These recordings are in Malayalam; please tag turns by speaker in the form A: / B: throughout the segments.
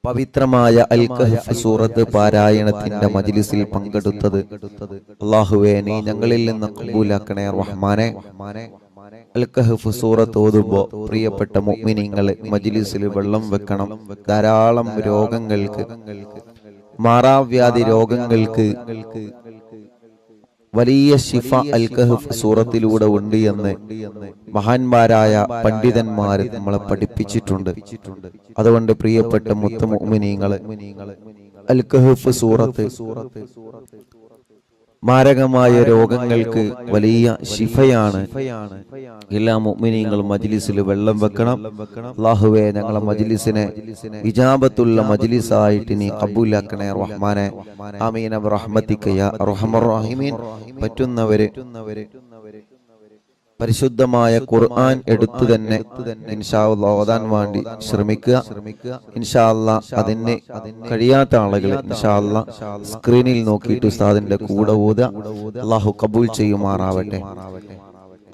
A: പവിത്രമായ അൽ കഹ്ഫ് സൂറത്ത് പാരായണത്തിന്റെ മജ്ലിസിൽ പങ്കെടുത്തത് അല്ലാഹുവേ നീ ഞങ്ങളിൽ നിന്ന് ഖബൂലാക്കണേ റഹ്മാനെ. അൽ കഹ്ഫ് സൂറത്ത് ഓതുമ്പോൾ പ്രിയപ്പെട്ട മുഅ്മിനീങ്ങൾ മജ്ലിസിൽ വെള്ളം വെക്കണം. ധാരാളം രോഗങ്ങൾക്ക്, മാറാവ്യാധി രോഗങ്ങൾക്ക് വലിയ ശിഫ അൽ കഹ്ഫ് സൂറത്തിലൂടെ ഉണ്ട് എന്ന് മഹാന്മാരായ പണ്ഡിതന്മാർ നമ്മളെ പഠിപ്പിച്ചിട്ടുണ്ട്. അതുകൊണ്ട് പ്രിയപ്പെട്ട മുഅ്മിനീങ്ങളെ അൽ കഹ്ഫ് സൂറത്ത് മാരകമായ രോഗങ്ങൾക്ക് വലിയ ശിഫയാണ്. എല്ലാ മുഅ്മിനീങ്ങളും മജ്ലിസിൽ വെള്ളം വെക്കണം. അല്ലാഹുവേ ഞങ്ങളെ മജ്ലിസിനെ ഇജാബത്തുള്ള മജ്ലിസായിട്ട് നീ ഖബൂലാക്കണേ റഹ്മാനെ. ആമീൻ ബിറഹ്മതിക യാ അർഹമർ റഹീമീൻ. പറ്റുന്നവരെ പരിശുദ്ധമായ ഖുർആൻ എടുത്തു തന്നെ ഇൻഷാ അല്ലാഹ് ഓതാൻ വേണ്ടി ശ്രമിക്കുക. ഇൻഷാ അല്ലാഹ് അതിന് കഴിയാത്ത ആളുകൾ ഇൻഷാ അല്ലാഹ് സ്ക്രീനിൽ നോക്കിയിട്ട് ഉസ്താദിന്റെ കൂടെ ഓതുക. അല്ലാഹു ഖബൂൽ ചെയ്യുമാറാവട്ടെ.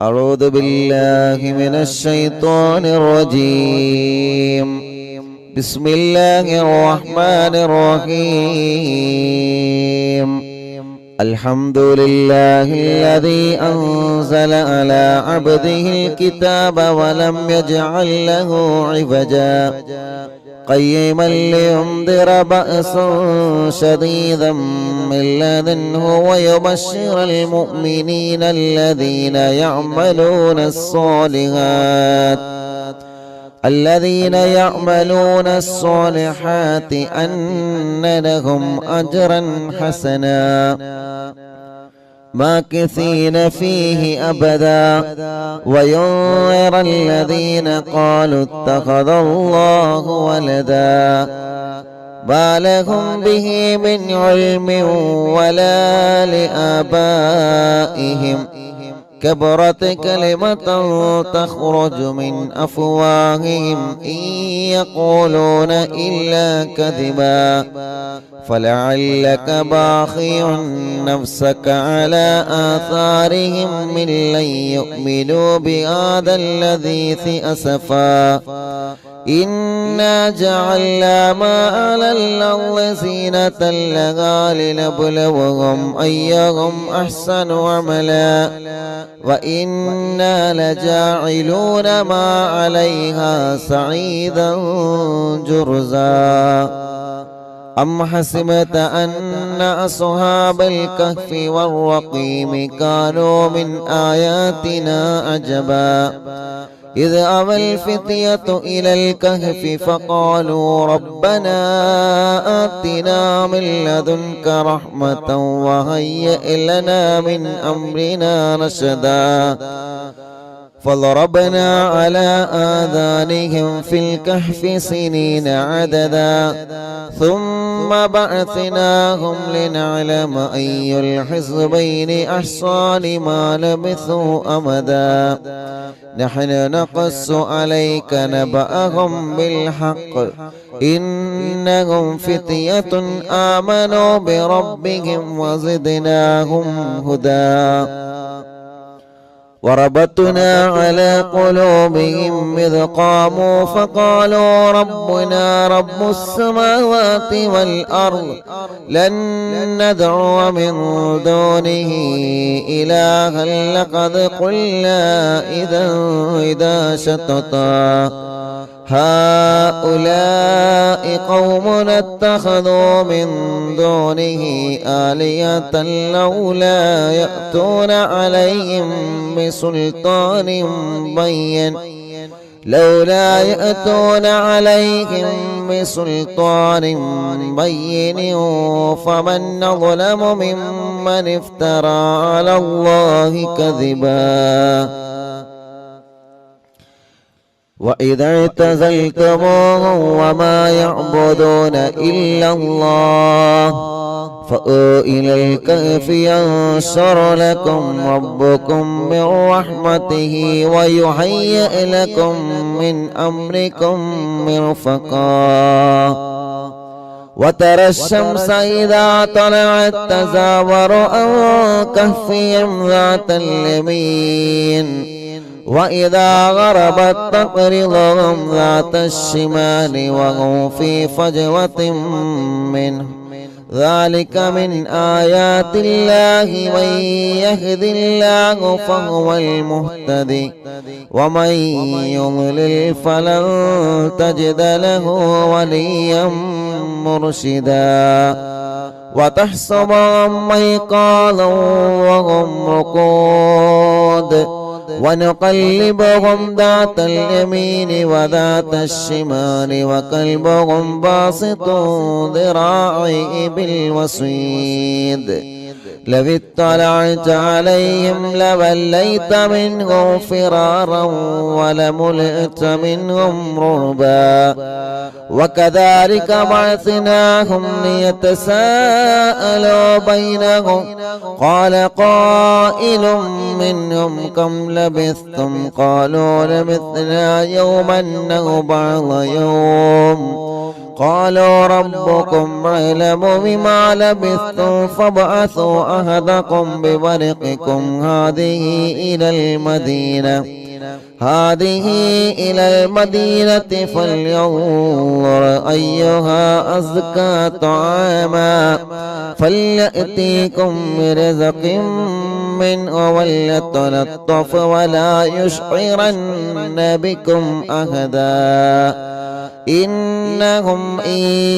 A: അഊദു ബില്ലാഹി മിനശ് ശൈത്വാനിർ റജീം. ബിസ്മില്ലാഹിർ റഹ്മാനിർ റഹീം. الحمد لله الذي أنزل على عبده الكتاب ولم يجعل له عوجا قيما لينذر بأسا شديدا من لدنه ويبشر المؤمنين الذين يعملون الصالحات أن لهم أجرا حسنا ماكثين فيه أبدا وينذر الذين قالوا اتخذ الله ولدا ما لهم به من علم ولا لآبائهم كبرت كلمة تخرج من أفواههم إن يقولون إلا كذبا فلعلك باخع نفسك على آثارهم من لن يؤمنوا بهذا الحديث أسفا إنا جعلنا ما على الأرض زينة لها لنبلوهم أيهم أحسن عملا وإنا لجاعلون ما عليها صعيدا جرزا أم حسبت أن أصحاب الكهف والرقيم كانوا من آياتنا عجبا إذ أوى الفتية إلى الكهف فقالوا ربنا آتنا من لدنك رحمة وهيئ لنا من أمرنا رشدا فضربنا على آذانهم في الكهف سنين عددا ثم بعثناهم لنعلم أي الحزبين أحصى لما لبثوا أمدا نحن نقص عليك نبأهم بالحق إنهم فتية آمنوا بربهم وزدناهم هدى وربطنا على قلوبهم إذ قاموا فقالوا ربنا رب السماوات والأرض لن ندعو من دونه إلها لقد قلنا إذا شططا هؤلاء قومنا اتخذوا من دونه آلهة لولا يأتون عليهم بسلطان بين فمن ظلم ممن افترى على الله كذبا وإذا اعتزلتموهم وما يعبدون إلا الله فأووا إلى الكهف ينشر لكم ربكم من رحمته ويهيئ لكم من أمركم مرفقا وترى الشمس إذا طلعت تزاور عن كهفهم ذات اليمين وإذا غربت تقرضهم ذات الشمال وهم في فجوة منه ذلك من آيات الله من يهد الله فهو المهتدي ومن يضلل فلن تجد له وليا مرشدا وتحسبهم أيقاظا وهم رقود ونقلبهم ذات اليمين وذات الشمال وكلبهم باسط ذراعيه بالوصيد لو اطلعت عليهم لوليت منهم فرارا ولملئت منهم رعبا وكذلك بعثناهم ليتساءلوا بينهم قال قائل منهم كم لبثتم قالوا لبثنا يوما أو بعض يوم قالوا ربكم أعلم بما لبثتم فابعثوا أحدكم بورقكم هذه إلى المدينة فلينظر أيها أزكى طعاما فليأتيكم برزق منه وليتلطف ولا يشعرن بكم أحدا إنهم إن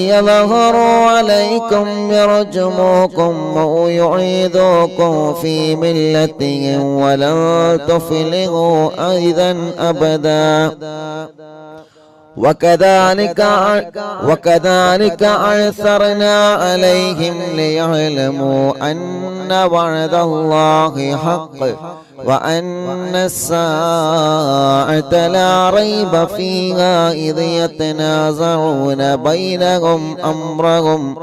A: يظهروا عليكم يرجموكم أو يعيدوكم في ملتهم ولن تفلحوا أيضا أبدا وكذلك أعثرنا عليهم ليعلموا أن وعد الله حق وأن الساعة لا ريب فيها إذ يتنازعون بينهم أمرهم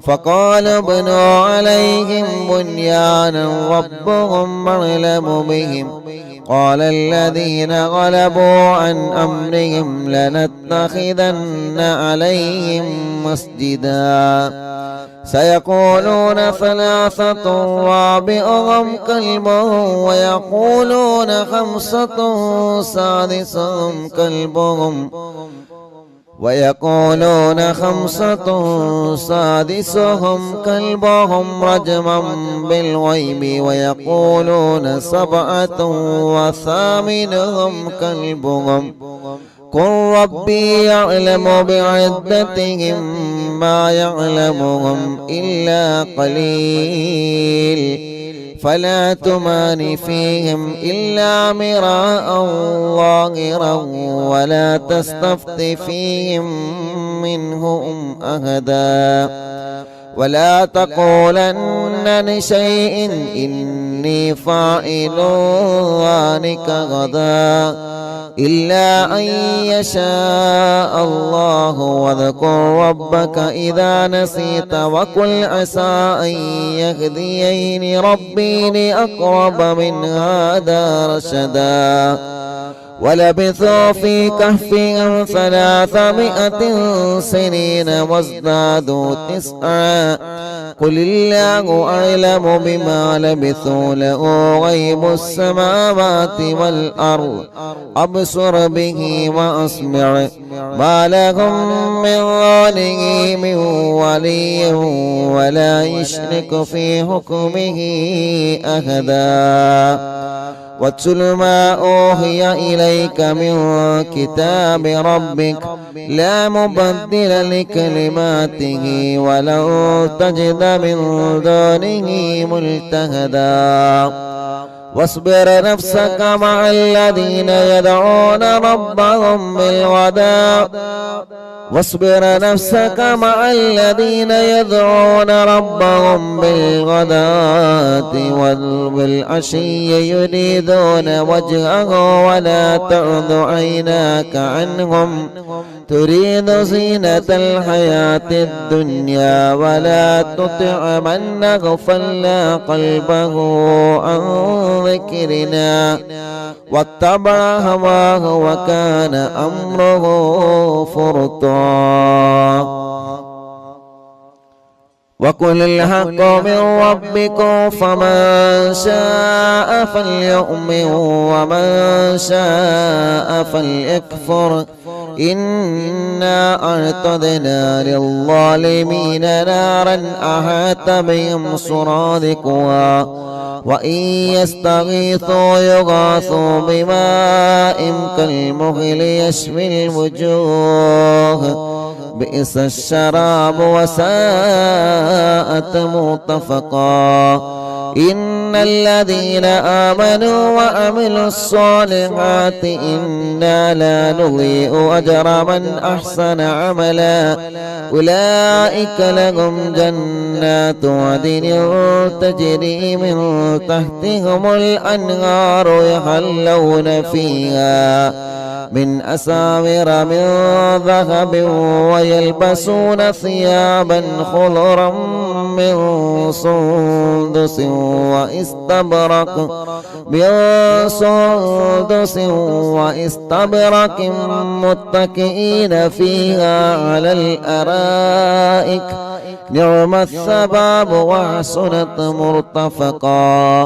A: فقال ابنوا عليهم بنيانا ربهم أعلم بهم قال الذين غلبوا عن أمرهم لنتخذن عليهم مسجدا سيقولون ثلاثة رابعهم كلبهم ويقولون خمسة سادسهم كلبهم رجما بالغيب ويقولون سبعة وثامنهم كلبهم قل ربي يعلم بعدتهم ما يعلمهم إلا قليل فلا تمار فيهم إلا مراء ظاهرا ولا تستفت فيهم منهم أحدا ولا تقولن لشيء إني فاعل ذلك غدا إلا أن يشاء الله واذكر ربك إذا نسيت وقل عسى أن يهديني ربي لأقرب من هذا رشدا ولبثوا في كهفهم 300 سنين وازدادوا 9 قل الله أعلم بما لبثوا له غيب السماوات والأرض أبصر به وأسمع ما لهم من دونه من ولي ولا يشرك في حكمه أحدا واتل ما أوحي إليك من كتاب ربك لا مبدل لكلماته ولن تجد من دونه ملتهدا واصبر نفسك مع الذين يدعون ربهم بالغداة والعشي يريدون وجهه ولا تعد عيناك عنهم تريد زينة الحياة الدنيا ولا تطع من أغفلنا قلبه عن ذكرنا واتبع هواه وكان أمره فرطا وقل الحق من ربكم فمن شاء فليؤمن ومن شاء فليكفر إنا أعتدنا للظالمين نارا أحاط بهم سرادقها وإن يستغيثوا يغاثوا بماء كالمهل يشوي الوجوه بئس الشراب وساءت مرتفقا إن الذين آمنوا وعملوا الصالحات إنا لا نضيع أجر من أحسن عملا أولئك لهم جنات عدن تجري من تحتهم الأنهار يحلون فيها من أساور من ذهب ويلبسون ثيابا خضرا من سندس واستبرق متكئين فيها على الأرائك نعم الثواب وحسنت مرتفقا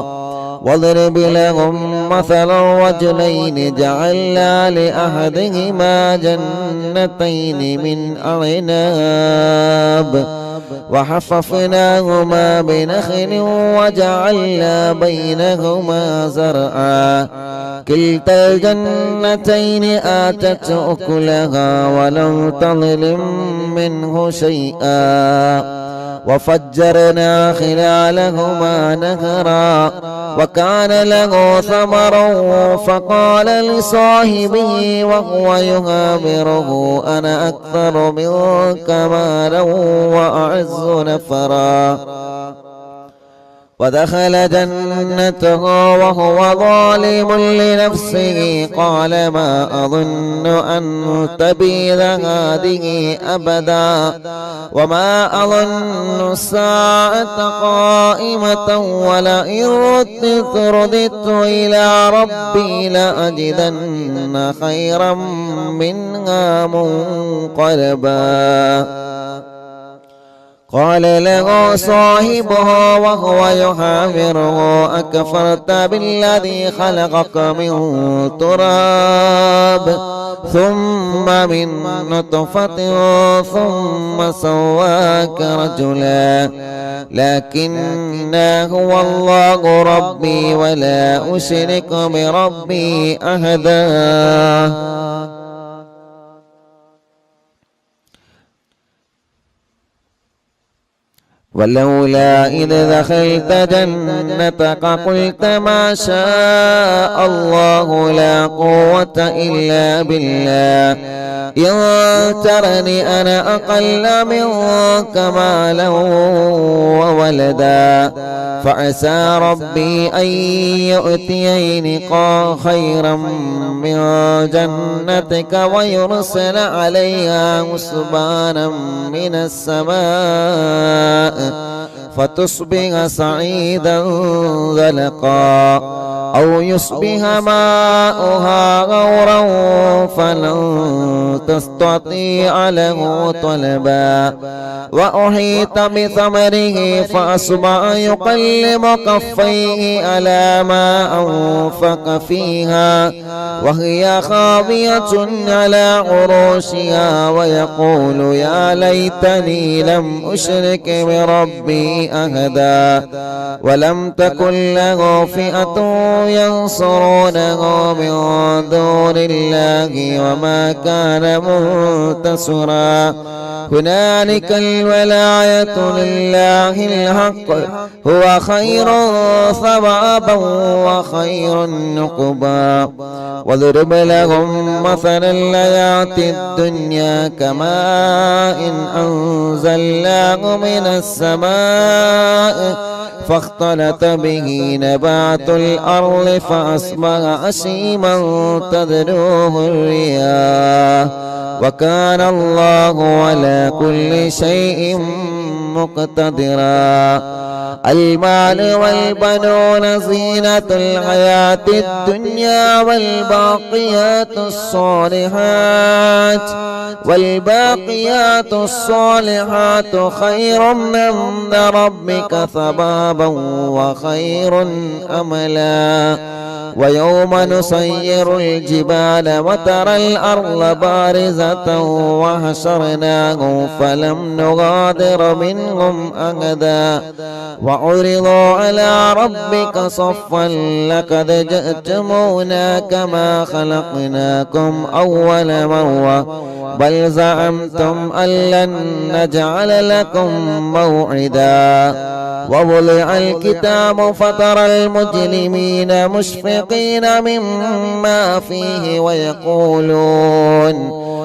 A: واضرب لهم مثل الرجلين جعلنا لأحدهما جنتين من أعناب وحففناهما بنخل وجعلنا بينهما زرعا كلتا الجنتين آتت أكلها ولم تظلم منه شيئا وفجرنا خلالهما نهرا وكان له ثمر فقال لصاحبه وهو يهابره أنا أكثر منك مالا وأعز نفرا ودخل جنته وهو ظالم لنفسه قال ما أظن أن تبيد هذه أبدا وما أظن الساعة قائمة ولئن رددت إلى ربي لأجدن خيرا منها منقلبا قال له صاحبه وهو يحاوره أكفرت بالذي خلقك من تراب ثم من نطفة ثم سواك رجلا لكن هو الله ربي ولا أشرك بربي أحدا ولولا إذ دخلت جنتك قلت ما شاء الله لا قوة إلا بالله إن ترني أنا أقل منك مالا وولدا فعسى ربي أن يؤتيني خيرا من جنتك ويرسل عليها حسبانا من السماء فتصبح صعيدا زلقا أو يصبح ماؤها غورا فلن تستطيع له طلبا وأحيط بثمره فأصبح يقلب كفيه على ما أنفق فيها وهي خاوية على عروشها ويقول يا ليتني لم أشرك بربي أحدا ولم تكن له فئة ينصرونه من دون الله وما كان منتصرا هنالك الولاية لله الحق هو خير ثوابا وخير عقبا واضرب لهم مثل الحياة الدنيا كماء أنزلناه من السماء فاختلط به نبات الأرض فأصبح هشيما تذروه الرياح وكان الله على كل شيء مقتدرا. المال والبنون زينة الحياة الدنيا والباقيات الصالحات خير عند ربك ثوابا وخير أملا. ويوم نسير الجبال وترى الأرض بارزة وحشرناهم فلم نغادر منهم أحدا وعرضوا على ربك صفا لقد جئتمونا كما خلقناكم أول مرة بل زعمتم أن لن نجعل لكم موعدا. ووضع الكتاب فترى المجرمين مشفقين مما فيه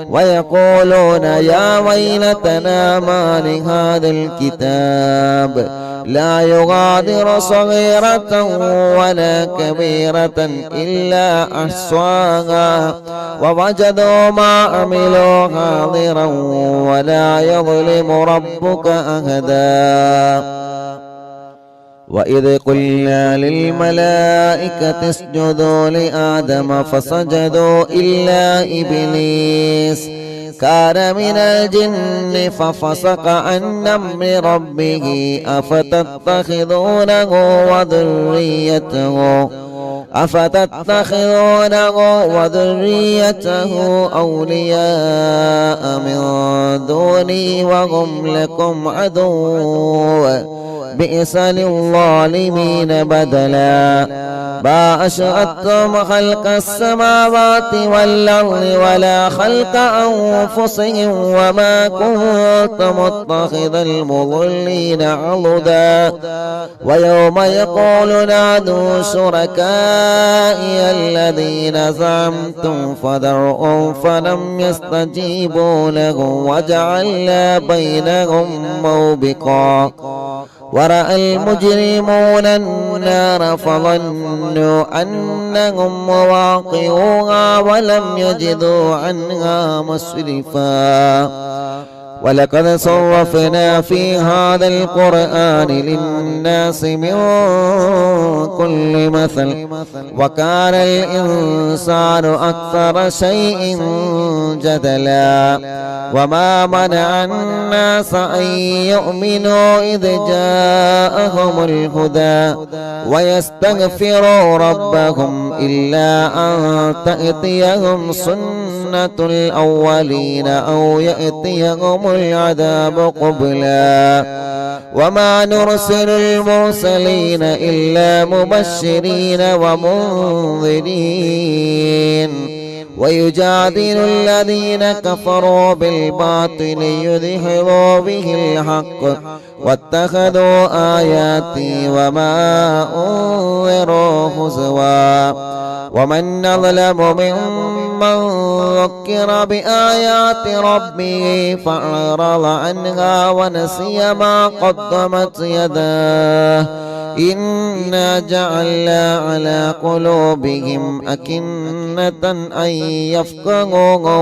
A: ويقولون يا ويلتنا ما لهذا الكتاب لا يغادر صغيرة ولا كبيرة إلا أحصاها ووجدوا ما عملوا حاضرا ولا يظلم ربك أحدا. وإذ قلنا للملائكة اسجدوا لآدم فسجدوا إلا إبليس كان من الجن ففسق عن أمر ربه أفتتخذونه وذريته أولياء من دوني وهم لكم عدو بئس للظالمين بدلا. ما أشهدتم خلق السماوات والأرض ولا خلق أنفسهم وما كنت متخذ المضلين عضدا. ويوم يقول نادوا شركائي الذين زعمتم فدعوهم فلم يستجيبوا لهم وجعلنا بينهم موبقا. ورأى المجرمون النار فظنوا أنهم مواقعوها ولم يجدوا عنها مصرفا. ولقد صرفنا في هذا القرآن للناس من كل مثل وكان الإنسان أكثر شيء جدلا. وما منع الناس أن يؤمنوا إذ جاءهم الهدى ويستغفروا ربهم إلا أن تأتيهم سنة الأولين أو يأتيهم العذاب قبلا. وما نرسل المرسلين إلا مبشرين ومنذرين ويجادل الذين كفروا بالباطل ليدحضوا به الحق واتخذوا آياتي وما أنذروا هزوا. ومن أظلم ممن ذكر بآيات ربه فأعرض عنها ونسي ما قدمت يداه إنا جعلنا على قلوبهم أكنة أن يفقهوه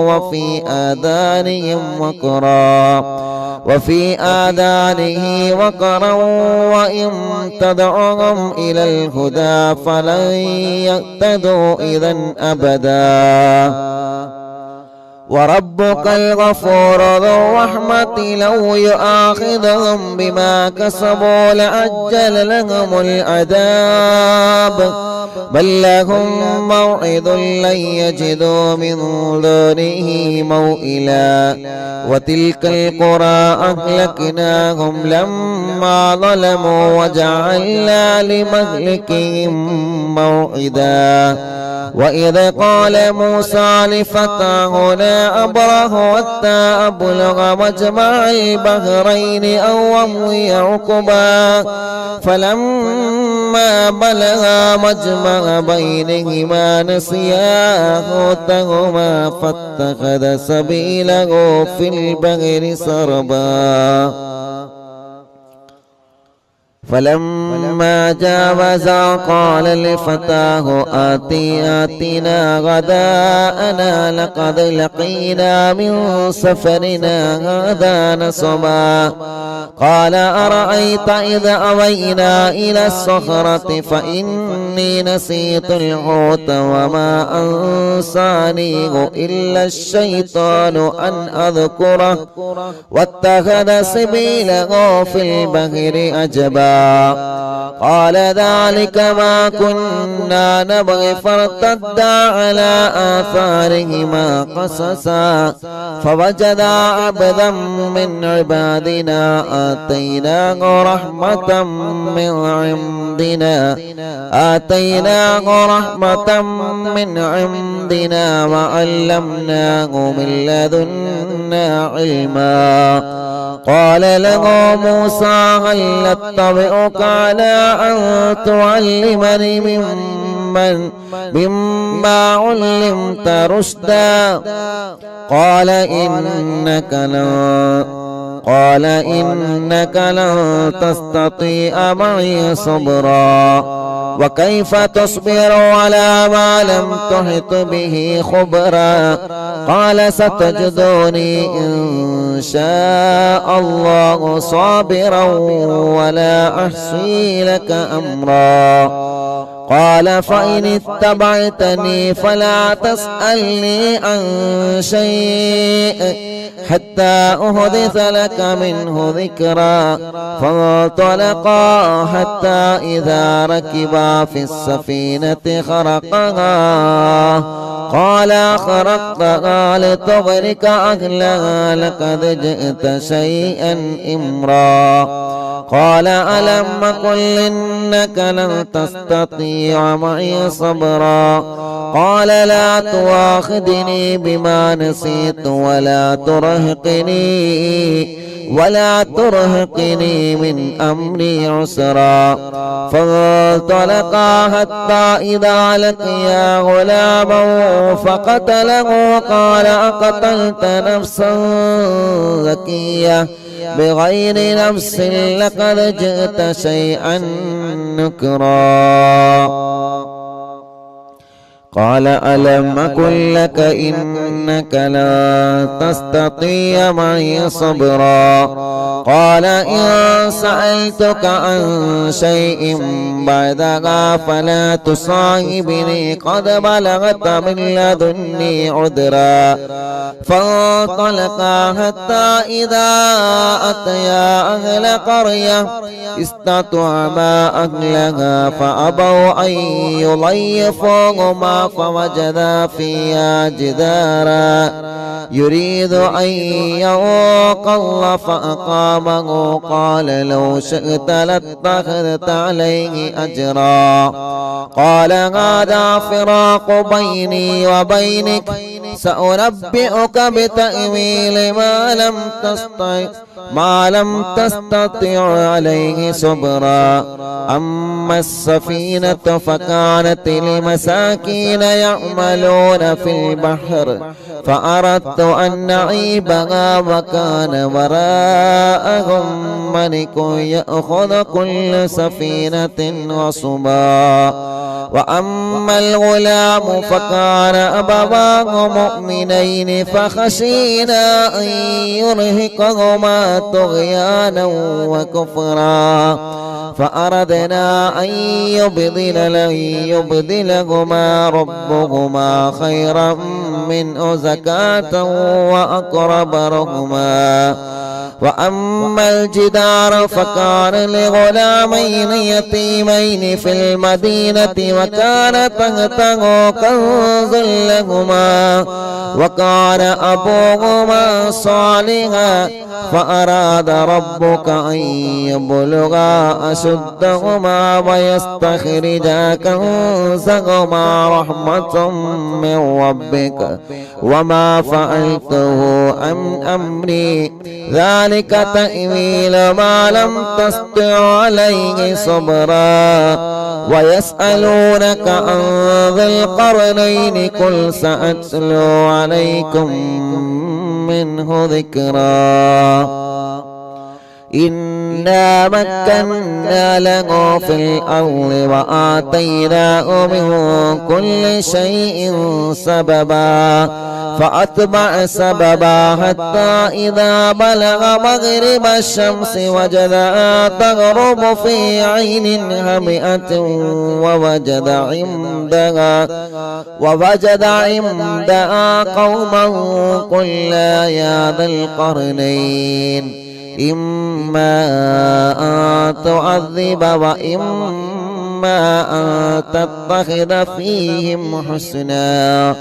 A: وفي آذانه وقرا وإن تدعوهم إلى الهدى فلن يهتدوا إذا أبدا. وربك الغفور ذو الرحمة لو يؤاخذهم بما كسبوا لعجل لهم العذاب بل لهم موعد لن يجدوا من دونه موئلا. وتلك القرى أهلكناهم لما ظلموا وجعلنا لمهلكهم موعدا. وإذ قال موسى لفتاه لا أبرح حتى أبلغ مجمع البحرين أو أمضي حقبا فلما بلغا مجمع بينهما نسيا حوتهما فاتخذ سبيله في البحر سربا. فلما جاوزا قال لفتاه آتنا غداءنا لقد لقينا من سفرنا هذا نصبا قال أرأيت إذا أوينا إلى الصخرة فإني نسيت الحوت وما أنسانيه إلا الشيطان أن أذكره واتخذ سبيله في البحر أجبا قال ذلك ما كنا نبغي فارتدا على آثارهما قصصا فوجدا عبدا من عبادنا آتيناه رحمة من عندنا وعلمناه من لدنا علما قال له موسى هل أتبعك على أن تعلمني مما علمت رشدا قال إنك لن تستطيع معي صبرا وكيف تصبر على ما لم تحط به خبرا قال ستجدني إن شاء الله صابرا ولا أحصي لك أمرا قال فإن اتبعتني فلا تسألني عن شيء حتى أحدث لك منه ذكرا فانطلقا حتى إذا ركبا في السفينة خرقها قال أخرقتها لتغرق أهلها لقد جئت شيئا إمرا قال ألم أقل إنك لن تستطيع معي صبرا قال لا تؤاخذني بما نسيت ولا ترهقني من أمري عسرا فانطلقا حتى إذا لقيا غلاما فقتله قال أقتلت نفسا زكية بغير نفس لقد جئت شيئا نكرا قال ألم أقل لك إنك لا تستطيع معي صبرا قال إن سألتك عن شيء بعدها فلا تصاحبني قد بلغت من لدني عذرا فانطلقا حتى إذا أتيا أهل قرية استطعما أهلها فأبوا أن يضيفوهما فوجدا فيها جدارا يريد أن ينقض فأقامه قال لو شئت لاتخذت عليه أجرا قال هذا فراق بيني وبينك سأنبئك بتأويل ما لم تستطع عليه صبرا أما السفينة فكانت لمساكين يعملون في البحر فأردت أن نعيبها وكان وراءهم ملك يأخذ كل سفينة غصبا وأما الغلام فكان أبواه مؤمنين فخشينا أن يرهقهما طغيانا وكفرا فأردنا أن يبدلهما ربهما خيرا منه زكاة وأقرب رحما وأما الجدار فكان لغلامين يتيمين في المدينة وكان تحته كنز لهما وكان أبوهما صالحا فأراد ربك أن يبلغا أشدهما ويستخرجا كنزهما رحمة من ربك وما فعلته عن أمري ذلك تأويل ما لم تستطع عليه صبرا ويسألونك عن ذي القرنين قل سأتلو عليكم منه ذكرا إنه إنا مكنا له في الأرض وآتيناه من كل شيء سببا فأتبع سببا حتى إذا بلغ مغرب الشمس وجدها تغرب في عين هامئة ووجد عندها قوما قلنا يا ذا القرنين إما أن تعذب وإما أن تتخذ فيهم حسنا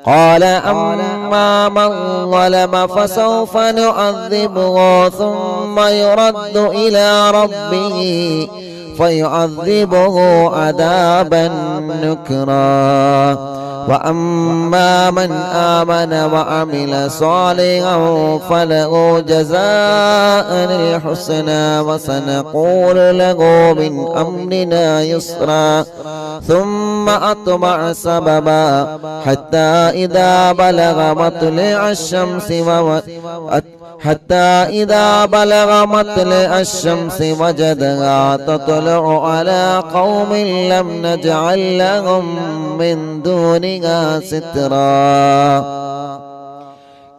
A: قال أما من ظلم فسوف نعذبه ثم يرد إلى ربه فيعذبه عذابا نكرا وأما من آمن وعمل صالحا فله جزاء الحسنى وسنقول له من أمرنا يسرا ثم أتبع سببا حتى إذا بلغ مطلع الشمس وجدها تطلع على قوم لم نجعل لهم من دونها سترا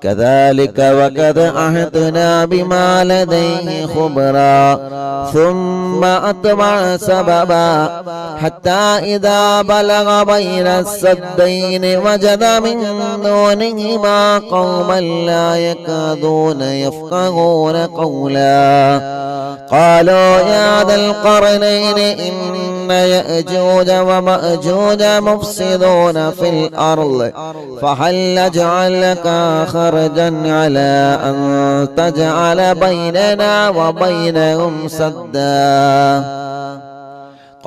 A: كذلك وقد عهدنا بما لديه خبرا ثم أتبع سببا حتى إذا بلغ بين السدين وجد من دونهما قوما لا يكادون يفقهون قولا قالوا يا ذا القرنين إن يأجوج ومأجوج مفسدون في الأرض فهل نجعل لك خرجا على أن تجعل بيننا وبينهم سدا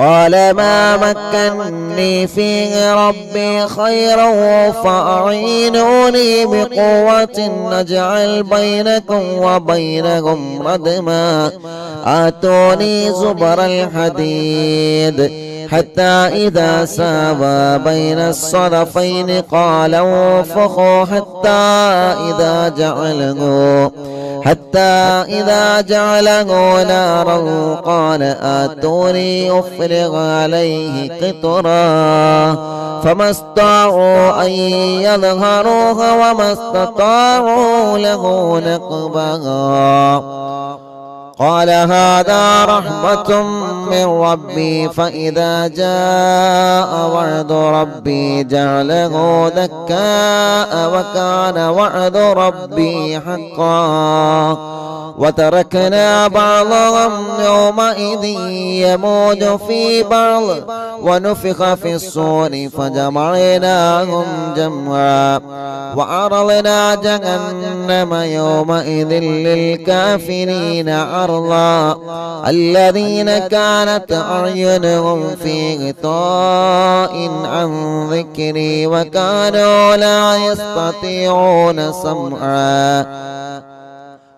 A: قال ما مكنني فيه ربي خيرا فأعينوني بقوة نجعل بينكم وبينهم ردما آتوني زبر الحديد حتى إذا ساوى بين الصدفين قال انفخوا حتى إذا جعله نارا قال آتوني أفرغ عليه قطرا فما استطاعوا أن يظهروها وما استطاعوا له نقبا قال هذا رحمة من ربي فإذا جاء وعد ربي جعله دكاء وكان وعد ربي حقا وتركنا بعضهم يومئذ يموج في بعض ونفخ في الصور فجمعناهم جمعا وعرضنا جهنم يومئذ للكافرين عرضا الذين كانت أعينهم في غطاء عن ذكري وكانوا لا يستطيعون سمعا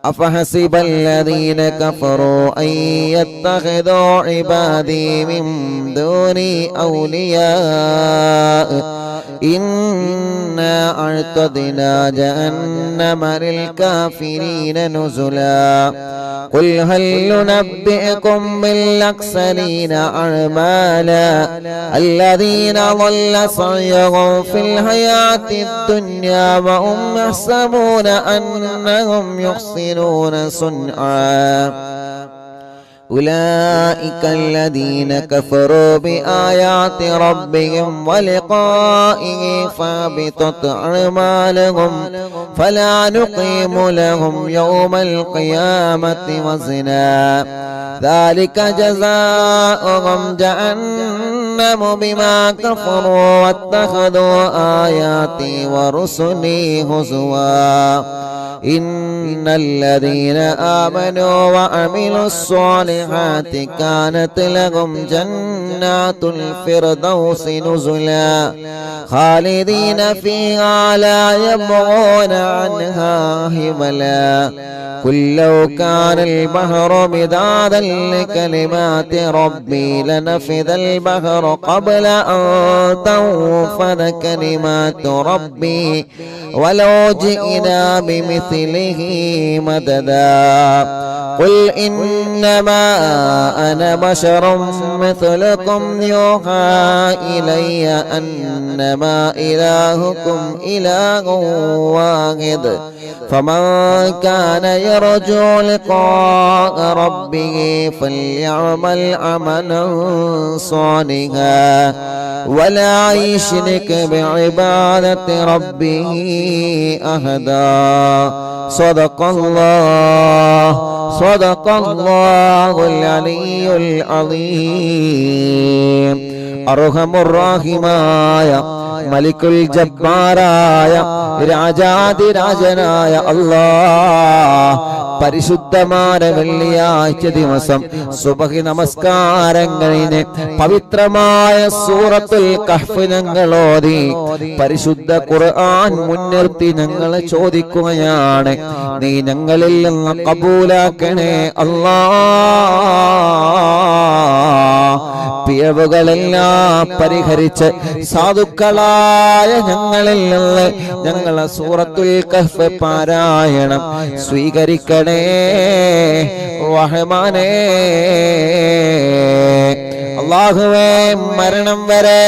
A: أفحسب الذين كفروا أن يتخذوا عبادي من دوني أولياء إنا أعتدنا جهنم للكافرين نزلا قل هل ننبئكم بالأخسرين أعمالا الذين ضل سعيهم في الحياة الدنيا وهم يحسبون أنهم يحسنون صنعا أولئك الذين كفروا بآيات ربهم ولقائه فابطت أعمالهم فلا نقيم لهم يوم القيامة وزنا ذلك جزاؤهم جهنم بما كفروا واتخذوا آياتي ورسلي هزوا إن الذين آمنوا وعملوا الصالحات كانت لهم جنات الفردوس نزلا خالدين فيها لا يبغون عنها حولا قل لو كان البحر مدادا لكلمات ربي لنفذ البحر قبل أن تنفذ كلمات ربي ولو جئنا بمثله مددا قل إنما أنا بشر مثلكم يوحى إلي أنما إلهكم إله واحد فمن كان يرجو لقاء ربه فليعمل عملا صالحا ولا يشرك بعبادة ربه أحدا صدق الله العلي العظيم أرحم الراحمين മലിക്കുൽ ജബ്ബാറായ രാജാതിരാജനായ അല്ലാഹ് പരിശുദ്ധമായ വെള്ളിയാഴ്ച ദിവസം സുബഹി നമസ്കാരം കഴിഞ്ഞ് പവിത്രമായ സൂറത്തുൽ കഹ്ഫ് ഞങ്ങൾ ഓതി പരിശുദ്ധ ഖുർആൻ മുൻനിർത്തി ഞങ്ങൾ ചോദിക്കുകയാണ്, നീ ഞങ്ങളിൽ നിന്ന് കബൂലാക്കണേ അല്ലാഹ്. പിഴവുകളെല്ലാം പരിഹരിച്ച് സാധുക്കളായ ഞങ്ങളിൽ നിന്ന് ഞങ്ങളെ സൂറത്തുൽ കഹ്ഫ് പാരായണം സ്വീകരിക്കണേ റഹ്മാനേ. അല്ലാഹുവേ, മരണം വരെ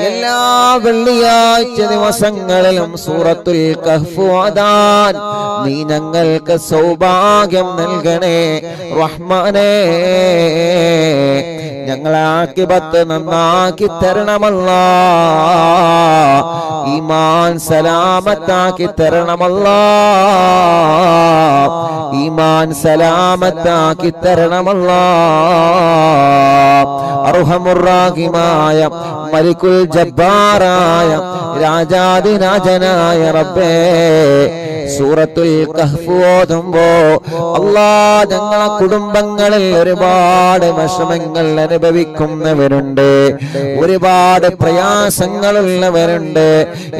A: എല്ലാ വെള്ളിയാഴ്ച ദിവസങ്ങളിലും സൂറത്തുൽ കഹ്ഫ് ഓതാൻ നീ ഞങ്ങൾക്ക് സൗഭാഗ്യം നൽകണേ റഹ്മാനേ. ഞങ്ങളെ ആഖിബത്ത് നന്നാക്കി തരണമല്ലാഹ്, ഈമാൻ സലാമത്താക്കി തരണമല്ലാഹ്, ഈമാൻ സലാമത്താക്കി തരണമല്ലാഹ്. അർഹമുർ-റഹീമായ മലിക്കുൽ ജബ്ബാറായ രാജാതിരാജനായ റബ്ബേ, സൂറത്തുൽ കഹ്ഫ് ഓതുമ്പോ അല്ലാഹ് ഞങ്ങളെ കുടുംബങ്ങളിൽ ഒരുപാട് വിഷമങ്ങൾ അനുഭവിക്കുന്നവരുണ്ട്, ഒരുപാട് പ്രയാസങ്ങളുള്ളവരുണ്ട്.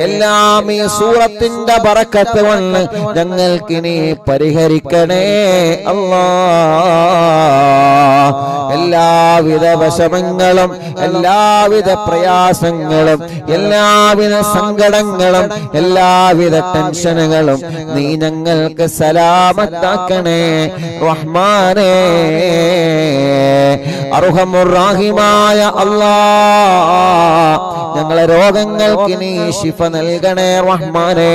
A: എല്ലാം ഈ സൂറത്തിന്റെ ബറക്കത്ത് കൊണ്ട് ഞങ്ങൾക്ക് നീ പരിഹരിക്കണേ അല്ലാഹ്. എല്ലാവിധ വിഷമങ്ങളും എല്ലാവിധ പ്രയാസങ്ങളും എല്ലാവിധ സങ്കടങ്ങളും എല്ലാവിധ ടെൻഷനുകളും നീ ഞങ്ങൾക്ക് സലാമത്താക്കണേ റഹ്മാനേ. അർഹമുർ-റഹീമായ അല്ലാഹ്, ഞങ്ങളെ രോഗങ്ങൾക്ക് നീ ശിഫ നൽകണേ റഹ്മാനേ.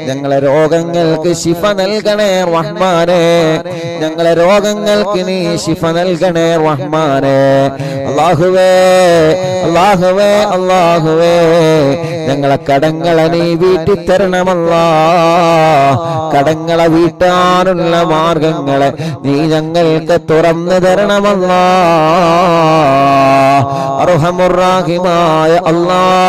A: ഞങ്ങളെ രോഗങ്ങൾക്ക് ശിഫ നൽകണേ റഹ്മാനേ. ഞങ്ങളെ രോഗങ്ങൾക്ക് നീ ശിഫ നൽകണേ റഹ്മാനേ. അല്ലാഹുവേ, അല്ലാഹുവേ, അല്ലാഹുവേ, ഞങ്ങളെ കടങ്ങളെ നീ വീട്ടിത്തരണമല്ലാഹ്. കടങ്ങളെ വീട്ടാനുള്ള മാർഗങ്ങളെ നീ ഞങ്ങൾക്ക് തുറന്നു തരണമല്ലാഹ്. അർഹമുർ-റഹീമായ അല്ലാഹ്,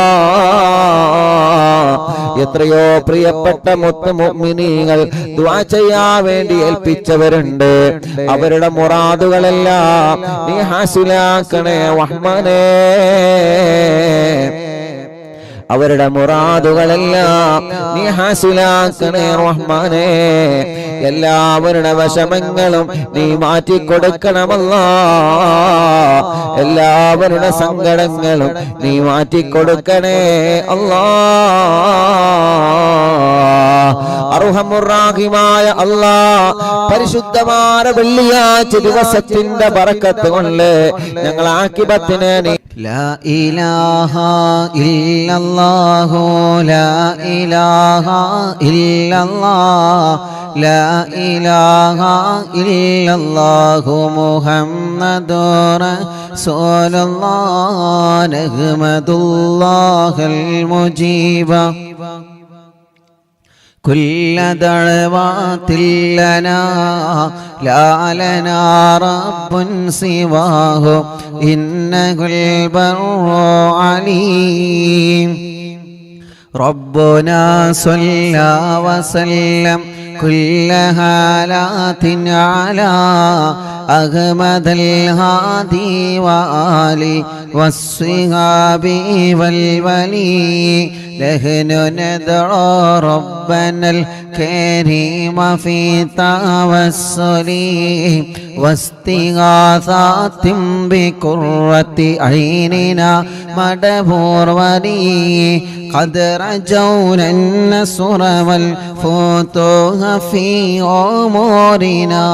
A: എത്രയോ പ്രിയപ്പെട്ട മുഅ്മിനീങ്ങൾ ദുആ ചെയ്യാൻ വേണ്ടി ഏൽപ്പിച്ചവരുണ്ട്. അവരുടെ മുറാദുകളെല്ലാം നീ ഹാസിലാക്കണേ റഹ്മാനേ. അവരുടെ മുറാദുകളെല്ലാം നീ ഹാസിലാക്കണേ റഹ്മാനേ. എല്ലാവരുടെ വിഷമങ്ങളും നീ മാറ്റിക്കൊടുക്കണമല്ലാഹ്. എല്ലാവരുടെ സങ്കടങ്ങളും നീ മാറ്റിക്കൊടുക്കണേ അല്ലാഹ്. അർഹമുർ-റഹീമായ അല്ലാഹ്, പരിശുദ്ധമായ വെള്ളിയാഴ്ച ദിവസത്തിന്റെ ബറക്കത്ത് കൊണ്ട് ഞങ്ങൾ ആഖിബത്തിനെ നീ
B: ലാ ഇലാഹ ഇല്ലല്ലാഹു ലാ ഇലാഹ ഇല്ലല്ലാഹ് ലാ ഇലാഹ ഇല്ലല്ലാഹു മുഹമ്മദുർ റസൂലുള്ളാഹ് നഹ്മദുല്ലാഹൽ മുജീബ كل دعوات لنا لا لنا رب سواه إنه البر عليم ربنا صلى وسلم كل حالات على أحمد الهادي وآله والصحاب والولي نحن ندعو ربنا الكريم في توسل واستغاثات بقرة عيننا مدبور ولي قد رجونا النصر والفتوح في أمورنا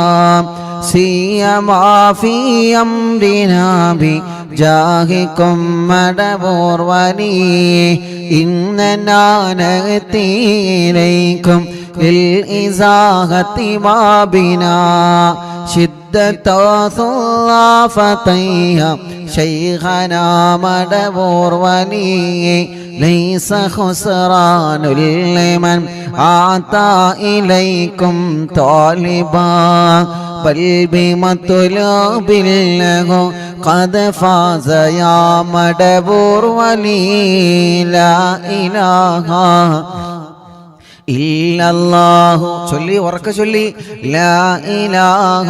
B: سيما في أمرنا بجاهكم مدبور ولي إننا نأتي إليكم للإزاحة ما بنا شدة ثلافتيها شيخنا مدبور ولي ليس خسران لمن أعطى إليكم طالبا بل بمطلوب له قد فاز يا مدبور ولي لا إله ഇല്ലല്ലാഹു ചൊല്ലി ഉറക്കെ ചൊല്ലി ലാ ഇലാഹ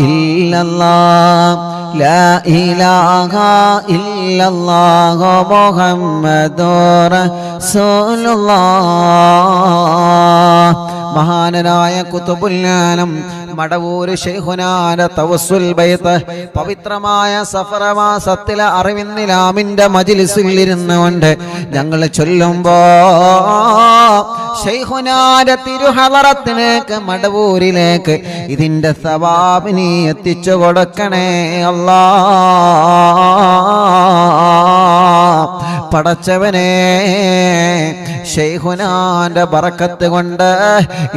B: ഇല്ലല്ലാഹ് ലാ ഇലാഹ ഇല്ലല്ലാഹു മുഹമ്മദുർ റസൂലുള്ളാഹ്. മഹാനായ ഖുതുബുൽ ആലം മടവൂര് ശൈഖുനാന്റെ തവസ്സുൽ ബൈത്ത് പവിത്രമായ സഫർ മാസത്തിലെ അറിവിന്നിലാമിന്റെ മജ്ലിസിൽ ഇരുന്നുകൊണ്ട് ഞങ്ങൾ ചൊല്ലുമ്പോ ശൈഖുനാന്റെ തിരുഹളറത്തിലേക്ക് മടവൂരിലേക്ക് ഇതിന്റെ സവാബിനെ എത്തിച്ചു കൊടുക്കണേ അല്ലാ. പടച്ചവനെ ശൈഖുനാന്റെ ബറക്കത്ത് കൊണ്ട്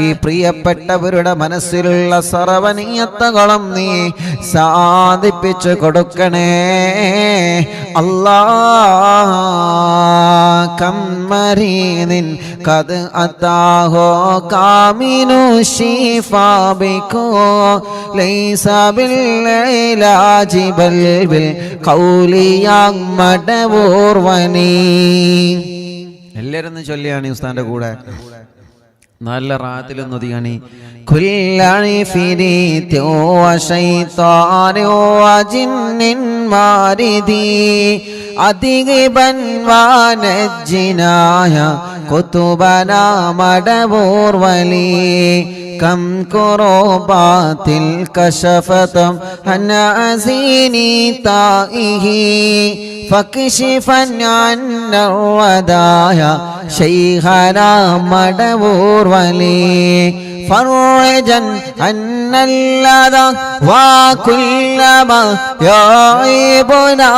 B: ഈ പ്രിയപ്പെട്ടവരുടെ മനസ്സിലുള്ള സർവനീയത്തകളും നീ സാധിപ്പിച്ചു കൊടുക്കണേ അല്ലാ. കമ്മരീനിൻ കത് അതാഹോ കാമിനു ശിഫാബിക്കോ ലൈസ ബിൽഇലാജി ബൽ ബിൽ ഖൗലിയാ മടവൂർ വനി. എല്ലാവരും ചൊല്ലിയാണ് ഉസ്താന്റെ കൂടെ നല്ല റാത്തിലൊന്നും ഒതുങ്ങണി. കുല്ലി ഫിരീതി വശൈത്താനി വജിന്നിൻ മാരിദി അദിഗിബൻ വനജ്ജിനായ കുതുബനാ മടവൂർ വലി كم كروبات كشفت عن أزيني تائه فاكشفا عنا الودايا شيخنا مدبور ولي فرجا عن اللذى وكل ما يعيبنا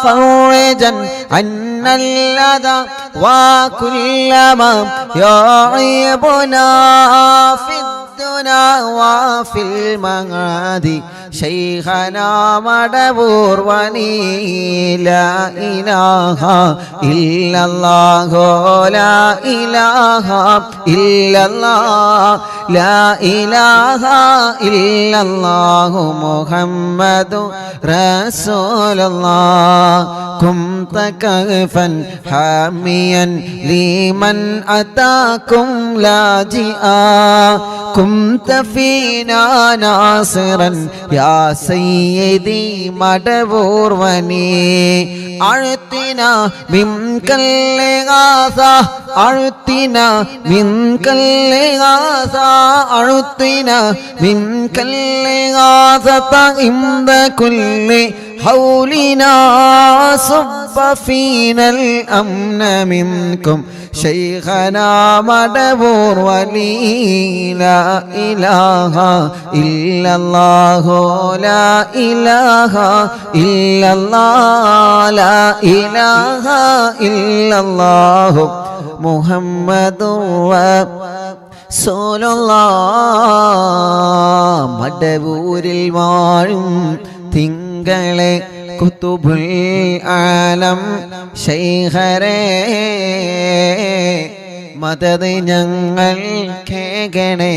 B: فرجا عن اللذى وكل ما يعيبنا في الدنيا وفي المعاد شيخنا مدبور ولي لا إله إلا الله لا إله إلا الله لا إله إلا الله محمد رسول الله كنت كهفا حاميا لمن أتاكم لاجئا كنت فينا ناصرا يا سيدي مدبور وني أعطنا منك الإغاثة أعطنا منك الإغاثة أعطنا منك الإغاثة عند كل حولنا صب فينا الأمن منكم شيخنا مدبور ولي لا إله إلا الله لا إله إلا الله لا إله إلا الله محمد رسول الله. മടവൂരിൽ വാഴും തിങ്കളെ കുതുബുൽ ആലം ശൈഖരേ മദദ് ഞങ്ങൾ കേകണേ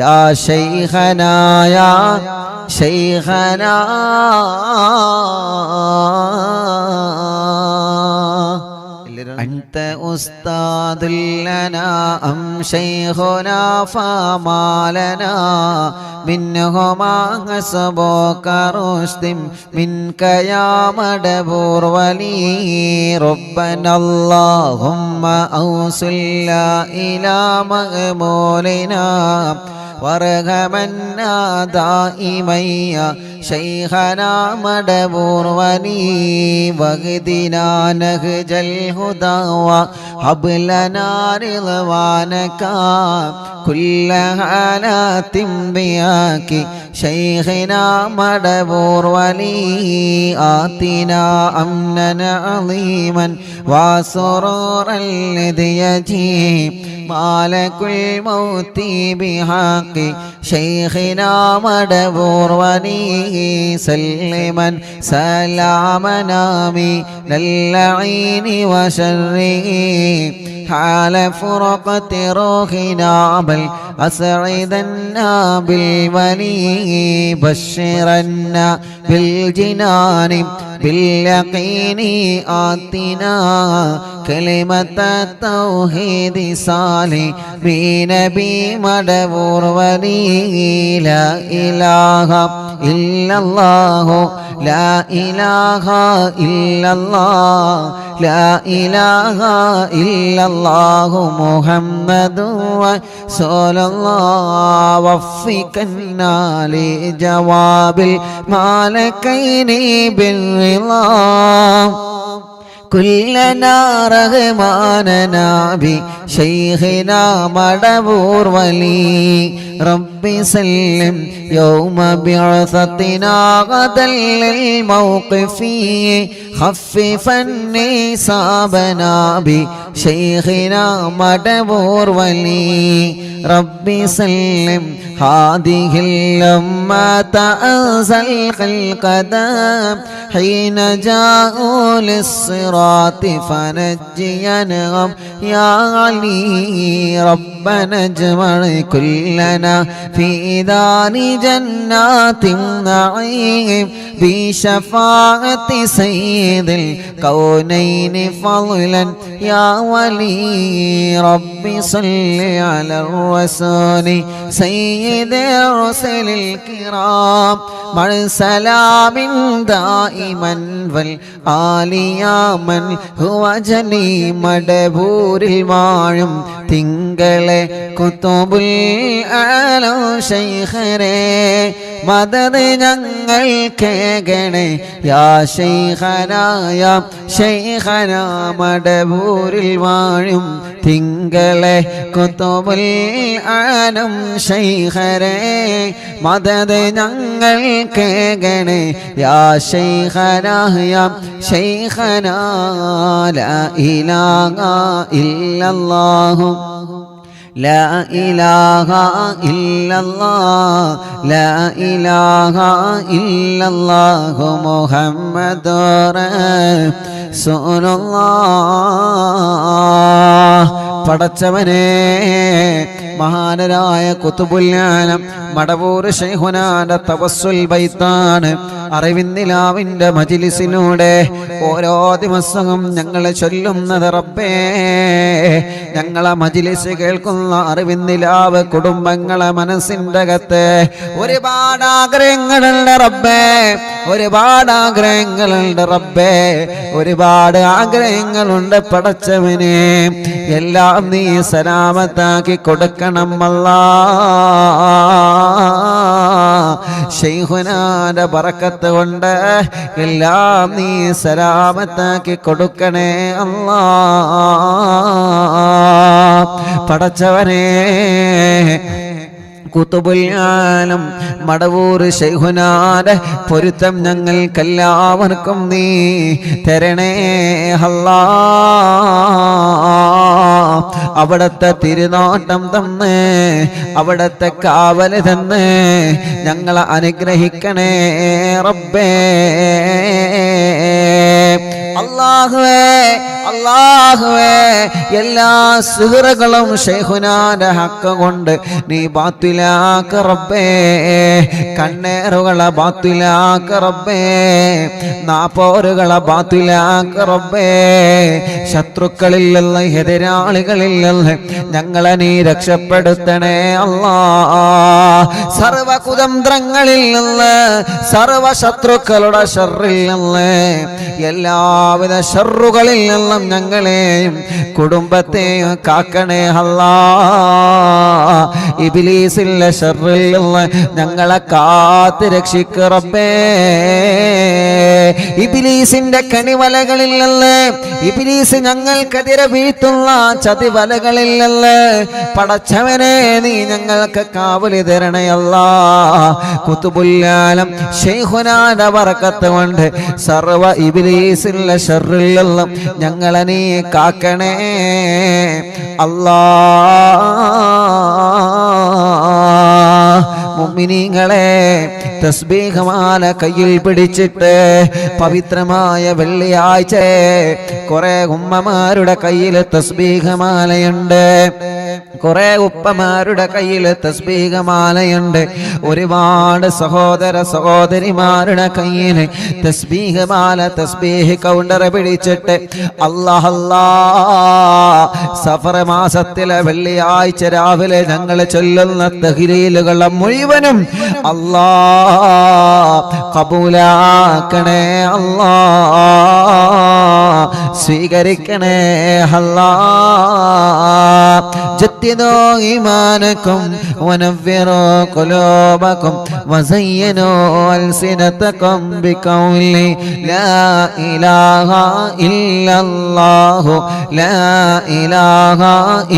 B: യാ ശൈഖനാ യാ ശൈഖനാ. أنت أستاذ لنا أم شيخنا فما لنا منهما حسبك رشد منك يا مدبور ولي ربنا اللهم أوصلنا إلى مأمولنا وارحمنا دائما ശൈഖനാ മടവൂർ വലി വഗ്ദിനാ നഹ്ജൽ ഹുദാ വഹബ് ലനാ റിളവാനക കുല്ല ഹാലാത്തിൻ ബിയാകി ശൈഖനാ മടവൂർ വലി ആതിനാ അംനന അളീമൻ വസുറൂറൻ ലിദ്യജി മാലകുൽ മൗതി ബിഹഖി ശൈഖനാ മടവൂർ വലി സല്ലിമൻ സലാമനാമി ലല്ലഈനി വശർരി حال فرقة روحنا بل أسعدنا بالولي بشرنا بالجنان باليقين آتنا كلمة التوحيد صالح بنبي مدبور ولي لا إله إلا الله لا إله إلا الله لا إله إلا الله محمد رسول الله وفقنا لجواب المالكين بالرضا كلنا رغماننا بشيخنا مدبور ولي ربي سلم يوم بعثتنا غدا للموقف خففني صابنا بشيخنا مدبور ولي ربي سلم هذه الأمة أنزل القدم حين جاءوا للصراط فنجينهم يا علي ربنا اجمع كلنا في دار جنات النعيم بشفاعة سيد الكونين فضلا يا ولي ربي صل على الرسول سيد الرسل الكرام مع سلام دائما والآل يا من هو جني مدبور المعلم തിങ്കളെ കുത്തുബുൽ ആലം ശൈഖരേ മദദ് ഞങ്ങൾ കേകണേ യാ ശൈഖനാ യാ ശൈഖനാ മടബൂരിൽ വാഴും തിങ്കളെ കുത്തുബുൽ ആലം ശൈഖരേ മദദ് ഞങ്ങൾ കേകണേ യാ ശൈഖനാ യാ ശൈഖനാ ലാ ഇലാഹ ഇല്ലല്ലാഹു لا إله إلا الله لا إله إلا الله محمد رسول الله പടച്ചവനെ മഹാനരായ ഖുതുബുൽ ആലം മടവൂർ ശൈഖുനാന്റെ തവസ്സുൽ ബൈത്താണ് അറിവിന്നിലാവിന്റെ മജ്ലിസിലൂടെ ഓരോ ദിവസവും ഞങ്ങൾ ചൊല്ലുന്നത് റബ്ബേ ഞങ്ങളെ മജ്ലിസ് കേൾക്കുന്ന അറിവിന്നിലാവ് കുടുംബങ്ങളെ മനസ്സിൻ്റെ അകത്ത് ഒരുപാട് ആഗ്രഹങ്ങളുണ്ട് റബ്ബേ ഒരുപാട് ആഗ്രഹങ്ങളുണ്ട് റബ്ബേ ഒരുപാട് ആഗ്രഹങ്ങളുണ്ട് പടച്ചവനെ എല്ലാം നീ സലാമത്താക്കി കൊടുക്കണം അല്ലാ ശൈഖുനാന്റെ ബറക്കത്ത് കൊണ്ട് എല്ലാം നീ സലാമത്താക്കി കൊടുക്കണേ അല്ലാ പടച്ചവനെ ഖുതുബുൽ ആലം മടവൂർ ശൈഖുനാന്റെ പൊരുത്തം ഞങ്ങൾക്കെല്ലാവർക്കും നീ തരണേ അല്ലാ അവിടത്തെ തിരുനോട്ടം തന്ന് അവിടത്തെ കാവല് തന്ന് ഞങ്ങളെ അനുഗ്രഹിക്കണേ റബ്ബേ അല്ലാഹുവേ അല്ലാഹുവേ എല്ലാ സുഹൃത്തുക്കളും ശൈഖുനാന്റെ ഹക്ക് കൊണ്ട് നീ ബാത്തിലാക്ക റബ്ബേ കണ്ണേറുകളെ ബാത്തിലാക്ക റബ്ബേ നാപ്പോരുകളെ ബാത്തിലാക്ക റബ്ബേ ശത്രുക്കളിൽ നിന്ന് എതിരാളികളിൽ നിന്ന് ഞങ്ങളെ നീ രക്ഷപ്പെടുത്തണേ അല്ലാ സർവ കുതന്ത്രങ്ങളിൽ നിന്ന്, സർവ ശത്രുക്കളുടെ ഷർറിൽ നിന്ന്, എല്ലാവിധ ഷർറുകളിൽ നിന്നും ഞങ്ങളെയും കുടുംബത്തെയും കാക്കണേ അല്ലാ. ഇബ്ലീസിന്റെ ഷർറിൽ നിന്ന് ഞങ്ങളെ കാത്ത് രക്ഷിക്ക് റബ്ബേ. ഇബ്ലീസിന്റെ കണിവലകളിൽ നിന്ന്, ഇബ്ലീസ് ഞങ്ങൾക്കെതിരെ വീഴ്ത്തുന്ന ചതിവലകളിൽ നിന്ന് പടച്ചവനെ നീ ഞങ്ങൾക്ക് കാവലി തരണേ അല്ലാ. ഖുതുബുൽ-ആലം ശൈഖുനാന്റെ ബറക്കത്ത് കൊണ്ട് സർവ ഇബ്ലീസിന്റെ ശർറിൽ നിന്നും ഞങ്ങളെ നീ കാക്കണേ അല്ലാ. മുഅ്മിനീങ്ങളെ, തസ്ബീഹ് മാല കയ്യിൽ പിടിച്ചിട്ട് പവിത്രമായ വെള്ളിയാഴ്ച കുറെ ഉമ്മമാരുടെ കയ്യിൽ തസ്ബീഹ് മാലയുണ്ട്, കുറെ ഉപ്പമാരുടെ കയ്യിൽ തസ്ബീഹ് മാലയുണ്ട്, ഒരുപാട് സഹോദര സഹോദരിമാരുടെ കയ്യിൽ തസ്ബീഹ് മാല, തസ്ബീഹ് കൗണ്ടർ പിടിച്ചിട്ട് അല്ലാഹ് അല്ലാഹ് സഫർ മാസത്തിലെ വെള്ളിയാഴ്ച രാവിലെ ഞങ്ങൾ ചൊല്ലുന്ന തഹ്ലീലുകളെ മുഴുവനും അല്ലാഹ് കബൂലാക്കണേ അല്ലാഹ്, സ്വീകരിക്കണേ അല്ലാഹ്. ജദ്ദിദൂ ഈമാനകും വനവ്വിറൂ ഖുലൂബകും വസയ്യിനൂ അൽസിനതകും ബിഖൗലി ലാ ഇലാഹ ഇല്ലല്ലാഹു ലാ ഇലാഹ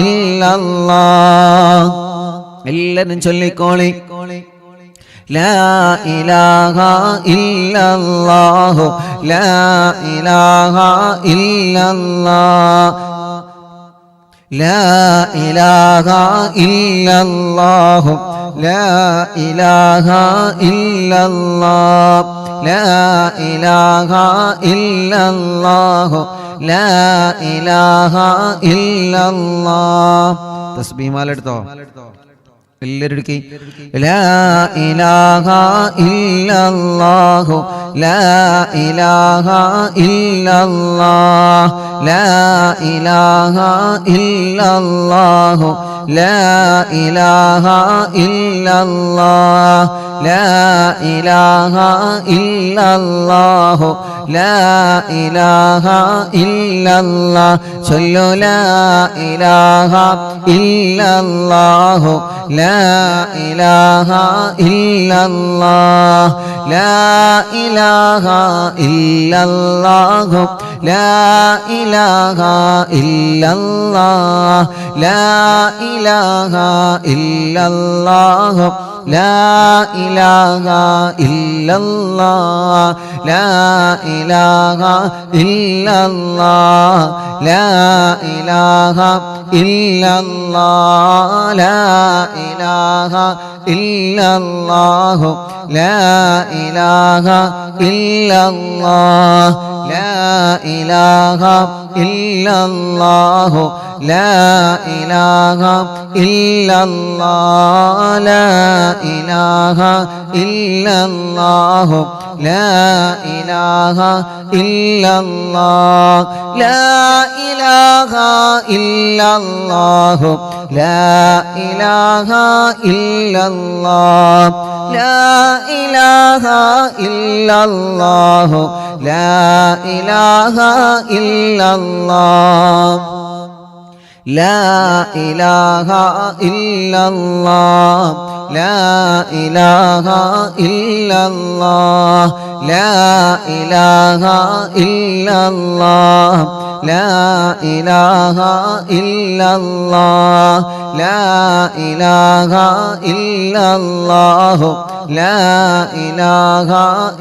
B: ഇല്ലല്ലാഹ്. എല്ലാവരും ചൊല്ലിക്കോളി, ലാ ഇലാഹ ഇല്ലല്ലാഹു ലാ ഇലാഹ ഇല്ലല്ലാഹ്, ലാ ഇലാഹ ഇല്ലല്ലാഹു ലാ ഇലാഹ ഇല്ലല്ലാഹ്, ലാ ഇലാഹ ഇല്ലല്ലാഹു ലാ ഇലാഹ ഇല്ലല്ലാഹ്. തസ്ബീഹ് മാല എടുത്തോ എല്ലാവരും? ലാ ഇലാഹ ഇല്ലല്ലാഹു ലാ ഇലാഹ ഇല്ലല്ലാഹ്, ലാ ഇലാഹ ഇല്ലല്ലാഹു ലാ ഇലാഹ ഇല്ലല്ലാഹ്, ലാ ഇലാഹ ഇല്ലല്ലാഹു ലാ ഇലാഹ ഇല്ലല്ലാഹ്. ചൊല്ലു ലാ ഇലാഹ ഇല്ലല്ലാഹു ലാ ഇലാഹ ഇല്ലല്ലാഹ്, ലാ ഇലാഹ ഇല്ലല്ലാഹു ലാ ഇലാഹ ഇല്ലല്ലാഹ്, ലാ ഇലാഹ ഇല്ലല്ലാഹു ലാ ഇലാഹ ഇല്ലല്ലാഹ്, ലാ ഇലാഹ ഇല്ലല്ലാഹ്, ലാ ഇലാഹ ഇല്ലല്ലാഹ്, ലാ ഇലാഹ ഇല്ലല്ലാഹു ലാ ഇലാഹ ഇല്ലല്ലാഹ്, ലാ ഇലാഹ ഇല്ലല്ലാഹു ലാ ഇലാഹ ഇല്ലല്ലാഹ്, ലാ ഇലാഹ ഇല്ലല്ലാഹു ലാ ഇലാഹ ഇല്ലല്ലാഹ്, ലാ ഇലാഹ ഇല്ലല്ലാഹു ലാ ഇലാഹ ഇല്ലല്ലാഹ്, ലാ ഇലാഹ ഇല്ലല്ലാഹു ലാ ഇലാഹ ഇല്ലല്ലാഹ്, ലാ ഇലാഹ ഇല്ലല്ലാഹ്, ലാ ഇലാഹ ഇല്ലല്ലാഹ്, ലാ ഇലാഹ ഇല്ലല്ലാഹ്, ലാ ഇലാഹ ഇല്ലല്ലാഹ്, ലാ ഇലാഹ ഇല്ലല്ലാഹു ലാ ഇലാഹ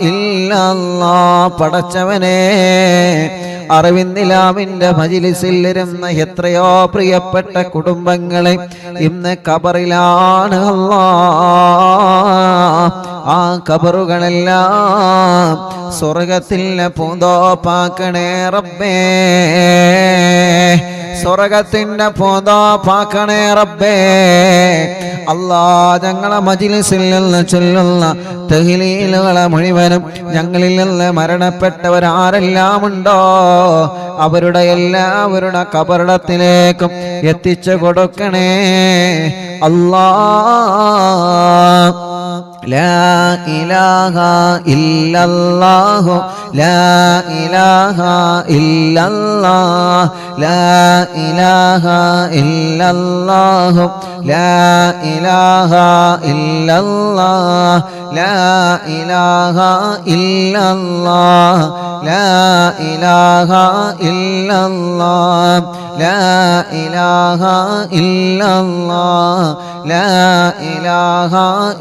B: ഇല്ലല്ലാഹ്. പടച്ചവനെ, അറിവിന്ദിലാമിന്റെ മജ്‌ലിസിൽ ഇരുന്ന എത്രയോ പ്രിയപ്പെട്ട കുടുംബങ്ങളെ ഇന്ന് ഖബറിലാണ് അല്ലാഹ്. ആ ഖബറുകളെല്ലാം സ്വർഗത്തിലെ പൂന്തോപ്പാക്കണേ റബ്ബേ, സ്വർഗത്തിന്റെ പൂന്തോപ്പാക്കണേ റബ്ബേ. അല്ലാ, ഞങ്ങളെ മജ്‌ലിസിൽ നിന്ന് ചൊല്ലുന്ന തഹ്ലീലുകളെ മുഴുവനും ഞങ്ങളിൽ നിന്ന് മരണപ്പെട്ടവരാരെല്ലാം ഉണ്ടോ അവരുടെ എല്ലാവരുടെ കബറിടത്തിലേക്കും എത്തിച്ചു കൊടുക്കണേ അല്ലാ. ലാ ഇലാഹ ഇല്ലല്ലാഹു ലാ ഇലാഹ ഇല്ലല്ലാഹ് ലാ ഇലാഹ ഇല്ലല്ലാഹു ലാ ഇലാഹ ഇല്ലല്ലാഹ് ലാ ഇലാഹ ഇല്ലല്ലാഹ് ലാ ഇലാഹ ഇല്ലല്ലാഹ് ലാ ഇലാഹ ഇല്ലല്ലാഹ് ലാ ഇലാഹ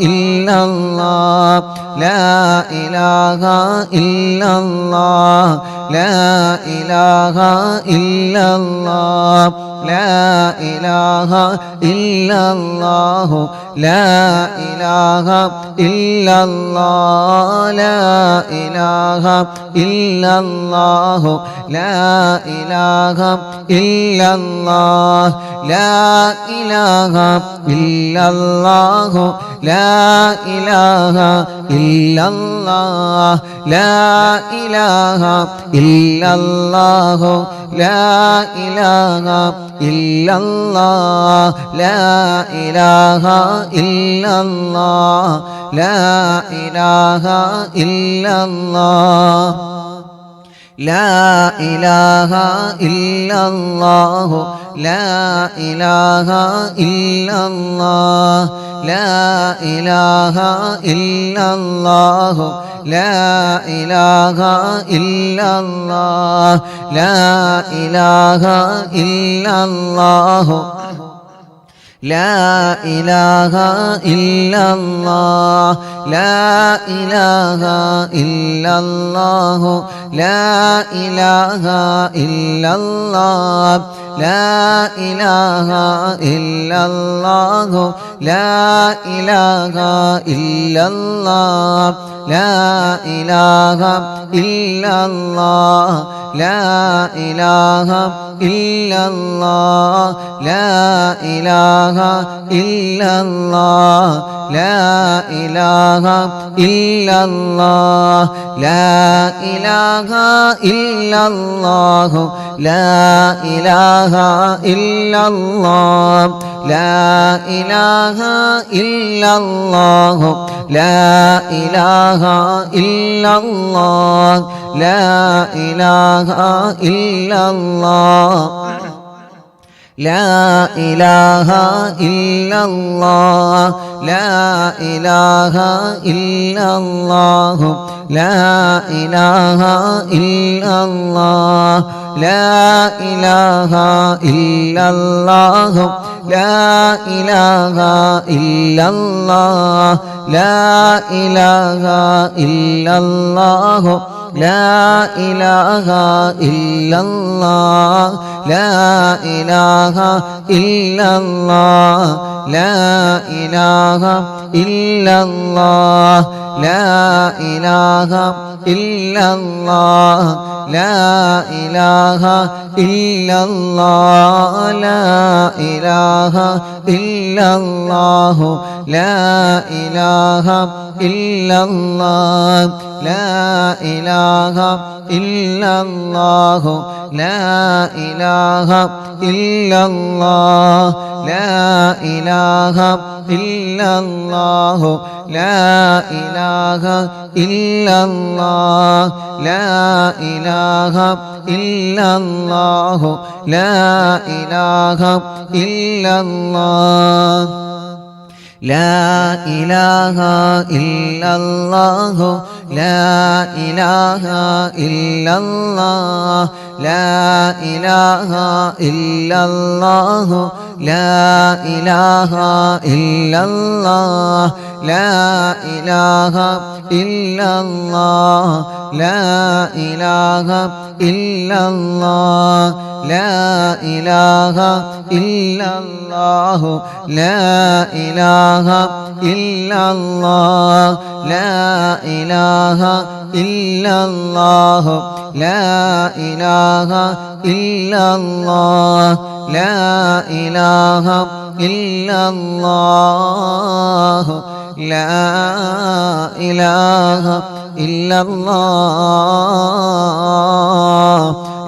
B: ഇല്ലല്ലാഹ് ലാ ഇലാഹ ഇല്ലല്ലാഹ് ലാ ഇലാഹ ഇല്ലല്ലാഹ് ലാ ഇലാഹ ഇല്ലല്ലാഹു ലാ ഇലാഹ ഇല്ലല്ലാഹ് ലാ ഇലാഹ ഇല്ലല്ലാഹു ലാ ഇലാഹ ഇല്ലല്ലാഹ് ലാ ഇലാഹ ഇല്ലല്ലാഹു ലാ ഇലാഹ ഇല്ലല്ലാഹ് ലാ ഇലാഹ ഇല്ലല്ലാഹു ലാ ഇലാഹ ഇല്ലല്ലാഹ് ലാ ഇലാഹ ഇല്ലല്ലാഹ് ലാ ഇലാഹ ഇല്ലല്ലാഹ് ലാ ഇലാഹ ഇല്ലല്ലാഹു ലാ ഇലാഹ ഇല്ലല്ലാഹ് ലാ ഇലാഹ ഇല്ലല്ലാഹു ലാ ഇലാഹ ഇല്ലല്ലാഹ് ലാ ഇലാഹ ഇല്ലല്ലാഹു ലാ ഇലാഹ ഇല്ലല്ലാഹ് ലാ ഇലാഹ ഇല്ലല്ലാഹു ലാ ഇലാഹ ഇല്ലല്ലാഹ് ലാ ഇലാഹ ഇല്ലല്ലാഹു ലാ ഇലാഹ ഇല്ലല്ലാഹ് ലാ ഇലാഹ ഇല്ലല്ലാഹ് ലാ ഇലാഹ ഇല്ലല്ലാഹ് ലാ ഇലാഹ ഇല്ലല്ലാഹ് ലാ ഇലാഹ ഇല്ലല്ലാഹ് ലാ ഇലാഹ ഇല്ലല്ലാഹു ലാ ഇലാഹ ഇല്ലല്ലാഹ് ലാ ഇലാഹ ഇല്ലല്ലാഹു ലാ ഇലാഹ ഇല്ലല്ലാഹ് ലാ ഇലാഹ ഇല്ലല്ലാഹ് ലാ ഇലാഹ ഇല്ലല്ലാഹ് ലാ ഇലാഹ ഇല്ലല്ലാഹു ലാ ഇലാഹ ഇല്ലല്ലാഹ് ലാ ഇലാഹ ഇല്ലല്ലാഹു ലാ ഇലാഹ ഇല്ലല്ലാഹ് ലാ ഇലാഹ ഇല്ലല്ലാഹു ലാ ഇലാഹ ഇല്ലല്ലാഹ് ലാ ഇലാഹ ഇല്ലല്ലാഹ് ലാ ഇലാഹ ഇല്ലല്ലാഹ് ലാ ഇലാഹ ഇല്ലല്ലാഹ് ലാ ഇലാഹ ഇല്ലല്ലാഹ് ലാ ഇലാഹ ഇല്ലല്ലാഹു ലാ ഇലാഹ ഇല്ലല്ലാഹ് ലാ ഇലാഹ ഇല്ലല്ലാഹു ലാ ഇലാഹ ഇല്ലല്ലാഹ് ലാ ഇലാഹ ഇല്ലല്ലാഹു ലാ ഇലാഹ ഇല്ലല്ലാഹ് ലാ ഇലാഹ ഇല്ലല്ലാഹു ലാ ഇലാഹ ഇല്ലല്ലാഹ് ലാ ഇലാഹ ഇല്ലല്ലാഹു ലാ ഇലാഹ ഇല്ലല്ലാഹ് ലാ ഇലാഹ ഇല്ലല്ലാഹു ലാ ഇലാഹ ഇല്ലല്ലാഹ് ലാ ഇലാഹ ഇല്ലല്ലാഹ് ലാ ഇലാഹ ഇല്ലല്ലാഹ് ലാ ഇലാഹ ഇല്ലല്ലാഹു ലാ ഇലാഹ ഇല്ലല്ലാഹ് ലാ ഇലാഹ ഇല്ലല്ലാഹു ലാ ഇലാഹ ഇല്ലല്ലാഹ് ലാ ഇലാഹ ഇല്ലല്ലാഹു ലാ ഇലാഹ ഇല്ലല്ലാഹ്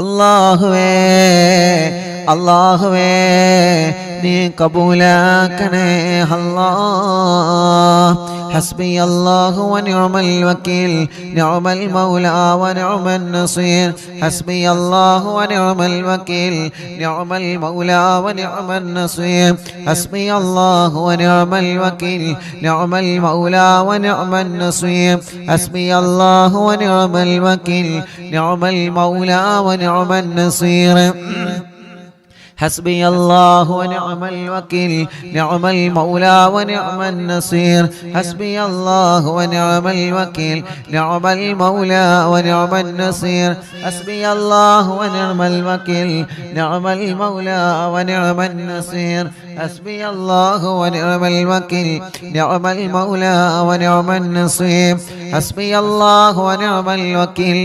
B: അല്ലാഹുവേ അല്ലാഹുവേ നീ കബൂലാക്കണേ അല്ലാഹ്. ഹസ്ബി അല്ലാഹു വനിഅമൽ വക്കീൽ നിഅമൽ മൗലാ വനിഅമൻ നസീർ. ഹസ്ബി അല്ലാഹു വനിഅമൽ വക്കീൽ നിഅമൽ മൗലാ വനിഅമൻ നസീർ. ഹസ്ബി അല്ലാഹു വനിഅമൽ വക്കീൽ നിഅമൽ മൗലാ വനിഅമൻ നസീർ. ഹസ്ബി അല്ലാഹു വനിഅമൽ വക്കീൽ നിഅമൽ മൗലാ വനിഅമൻ നസീർ. حسبي الله ونعم الوكيل نعم المولى ونعم النصير. حسبي الله ونعم الوكيل نعم المولى ونعم النصير. حسبي الله ونعم الوكيل نعم المولى ونعم النصير. حسبي الله ونعم الوكيل نعم المولى ونعم النصير. حسبي الله ونعم الوكيل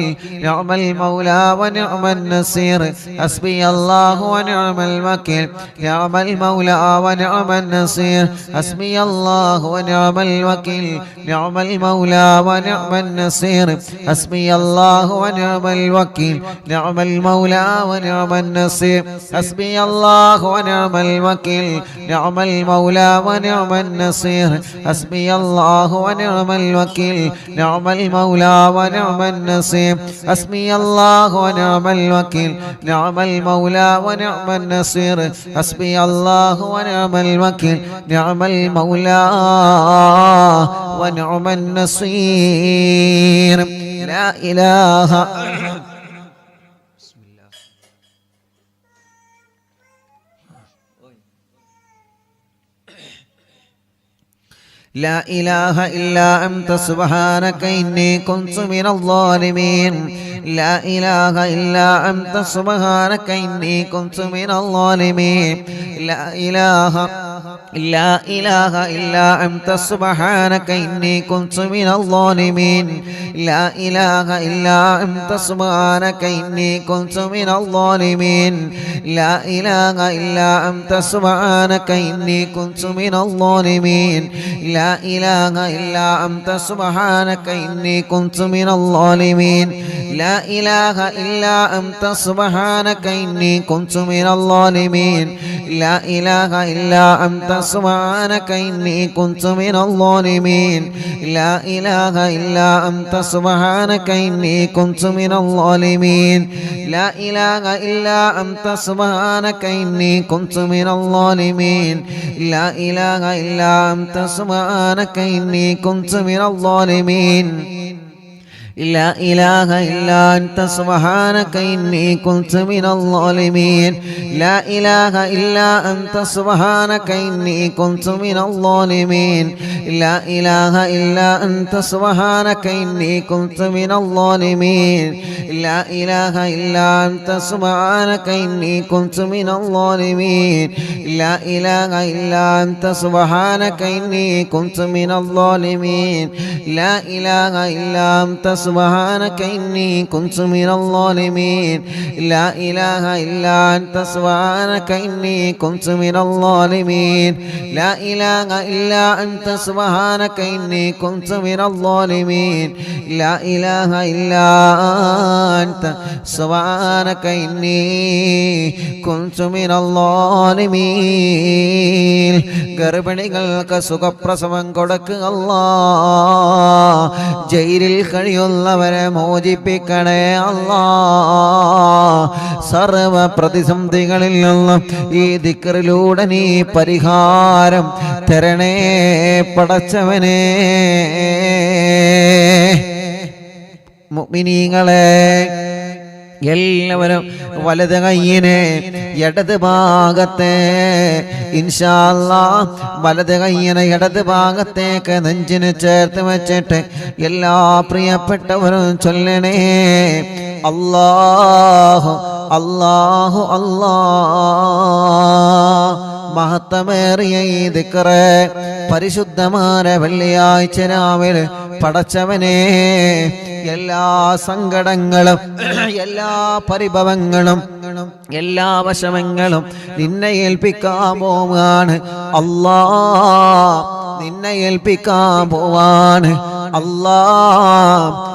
B: نعم المولى ونعم النصير. حسبي الله ونعم الوكيل نعم المولى ونعم النصير. حسبي الله ونعم الوكيل نعم المولى ونعم النصير. حسبي الله ونعم الوكيل نعم المولى ونعم النصير. حسبي الله ونعم الوكيل نعم المولى ونعم النصير. حسبي الله ونعم الوكيل نعم المولى ونعم النصير. حسبي الله ونعم الوكيل نعم المولى ونعم النصير. حسبي الله ونعم الوكيل نعم المولى ونعم النصير. لا إله لا إله إلا أنت سبحانك إني كنت من الظالمين. لا إله إلا أنت سبحانك إني كنت من الظالمين. لا إله إلا أنت سبحانك إني كنت من الظالمين. لا إله إلا أنت سبحانك إني كنت من الظالمين. لا إله إلا أنت سبحانك إني كنت من الظالمين. لا إله إلا أنت سبحانك إني كنت من الظالمين. لا إله إلا أنت سبحانك إني كنت من الظالمين. لا إله إلا أنت سبحانك إني كنت من الظالمين. لا إله إلا أنت سبحانك إني كنت من الظالمين. لا إله إلا أنت سبحانك إني كنت من الظالمين. لا إله إلا أنت سبحانك إني كنت من الظالمين. لا إله إلا أنت سبحانك إني كنت من الظالمين. لا إله إلا أنت سبحانك إني كنت من الظالمين. لا إله إلا أنت سبحانك إني كنت من الظالمين. لا إله إلا أنت سبحانك إني كنت من الظالمين. لا إله إلا أنت سبحانك إني كنت من الظالمين. لا إله إلا أنت سبحانك إني كنت من الظالمين. لا إله إلا أنت سبحانك إني كنت من الظالمين. لا إله إلا أنت سبحانك إني كنت من الظالمين. لا إله إلا أنت سبحانك إني كنت من الظالمين. ഗർഭിണികൾക്ക് സുഖപ്രസവം കൊടുക്കുക അല്ലാഹ്. ജയിലിൽ കഴിയുന്നവരെ മോചിപ്പിക്കണേ അല്ലാഹ്. സർവ പ്രതിസന്ധികളിൽ നിന്നും ഈ ദിക്റിലൂടെ നീ പരിഹാരം തരണേ പടച്ചവനേ. മുഅ്മിനീങ്ങളെ എല്ലാവരും വലത് കയ്യിനെ ഇടത് ഭാഗത്തെ ഇൻഷാ അല്ലാഹ് വലത് കയ്യിനെ ഇടത് ഭാഗത്തേക്ക് നെഞ്ചിന് ചേർത്ത് വെച്ചിട്ട് എല്ലാ പ്രിയപ്പെട്ടവരും ചൊല്ലണേ അല്ലാഹു അല്ലാഹു അല്ലാഹ്. മഹത്തമേറിയ ഈ ദിക്റ് പരിശുദ്ധമായ വെള്ളിയാഴ്ച രാവിലെ പടച്ചവനെ എല്ലാ സങ്കടങ്ങളും എല്ലാ പരിഭവങ്ങളും എല്ലാ വശമങ്ങളും നിന്നെ ഏൽപ്പിക്കാൻ പോവാണ് അല്ലാഹ്. നിന്നെ ഏൽപ്പിക്കാൻ പോവാണ് അല്ലാഹ്.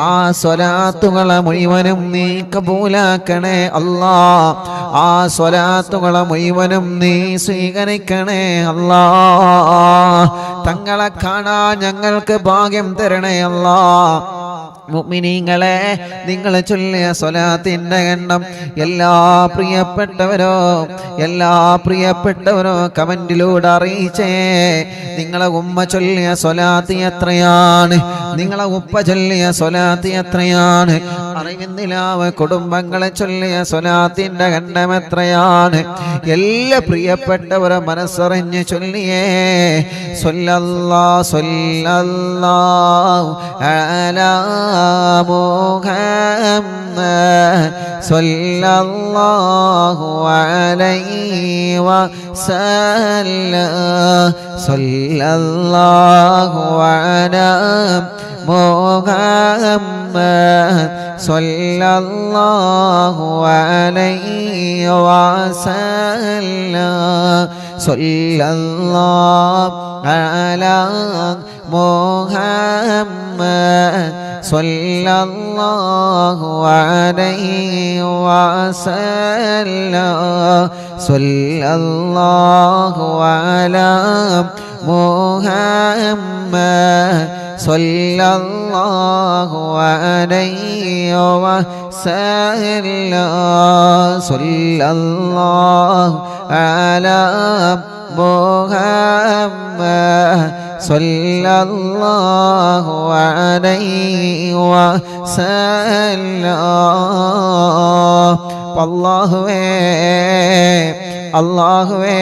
B: ആ സ്വലാത്തുകളെ മുഴുവനും നീ കബൂലാക്കണേ അല്ലാ. ആ സ്വലാത്തുകളെ മുഴുവനും നീ സ്വീകരിക്കണേ അല്ലാ. തങ്ങളെ കാണാൻ ഞങ്ങൾക്ക് ഭാഗ്യം തരണേ അല്ലാ. മുഅ്മിനീങ്ങളെ, നിങ്ങൾ ചൊല്ലിയ സ്വലാത്തിന്റെ എണ്ണം എല്ലാ പ്രിയപ്പെട്ടവരോ കമന്റിലൂടെ അറിയിച്ചേ. നിങ്ങളെ ഉമ്മ ചൊല്ലിയ സ്വലാത്ത് എത്രയാണ്? നിങ്ങളെ ഉപ്പ ചൊല്ലിയ സ്വലാത്ത് എത്രയാണ്? അറിവിന്ദിലാവ് കുടുംബങ്ങളെ ചൊല്ലിയ സ്വലാത്തിന്റെ എണ്ണം എത്രയാണ്? എല്ലാ പ്രിയപ്പെട്ടവരെ മനസ്സറിഞ്ഞ് ചൊല്ലിയേ. സ്വല്ലല്ലാഹു അലാ മുഹമ്മദ് സ്വല്ലല്ലാഹു അലൈഹി വസല്ലം. സ്വല്ലല്ലാഹു അലാ മുഹമ്മദ് സ്വല്ലല്ലാഹു അലൈഹി വസല്ലം. സ്വല്ലല്ലാഹു അലാ മുഹമ്മദ് സ്വല്ലല്ലാഹു അലൈഹി വസല്ലം. സ്വല്ലല്ലാഹു അലാ മുഹമ്മദ് സ്വല്ലല്ലാഹു അലൈഹി വസല്ലം. സ്വല്ലല്ലാഹു അലാ മുഹമ്മദ് സ്വല്ലല്ലാഹു അലൈഹി വസല്ലം. അല്ലാഹുവേ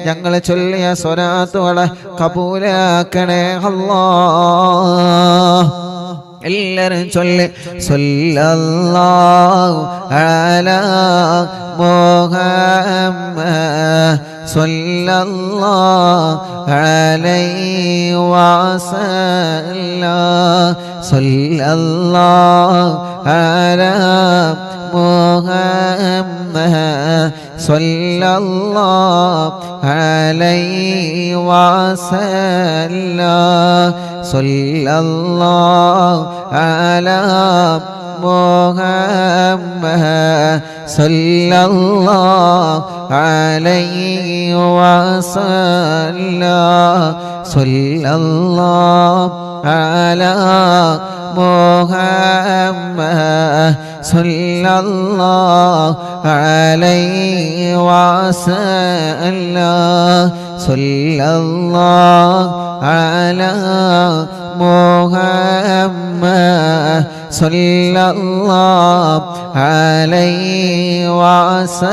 B: ഞങ്ങൾ ചൊല്ലിയ സ്വലാത്തുകളെ കബൂലാക്കണേ അല്ലാഹ്. എല്ലാവരും ചൊല്ലി സ്വല്ലല്ലാഹു അലാ മുഹമ്മദ് സ്വല്ലല്ലാഹു അലൈഹി വസല്ലം. സ്വല്ലല്ലാഹു അലാ മുഹമ്മദ് സ്വല്ലല്ലാഹു അലൈഹി വസല്ലം. സ്വല്ലല്ലാഹു അലാ മുഹമ്മദ് സ്വല്ലല്ലാഹു അലൈഹി വസല്ലം. സ്വല്ലല്ലാഹു അലാ മുഹമ്മദ് സ്വല്ലല്ലാഹു അലൈഹി വസല്ലം. സ്വല്ലല്ലാഹു അലാ മുഹമ്മദ് സ്വല്ലല്ലാഹു അലൈഹി വസല്ലം.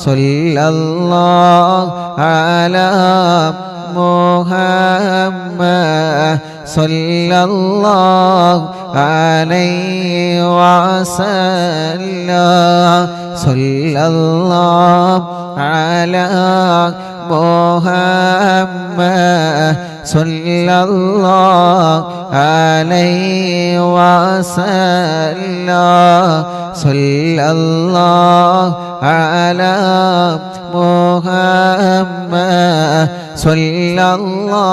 B: സ്വല്ലല്ലാഹു അലാ മുഹമ്മദ് സ്വല്ലല്ലാഹു അലൈഹി വസല്ലം. സ്വല്ലല്ലാഹു അലാ മുഹമ്മദ് സ്വല്ലല്ലാഹു അലൈഹി വസല്ലം. സ്വല്ലല്ലാഹു അലാ മുഹമ്മദ് സ്വല്ലല്ലാഹു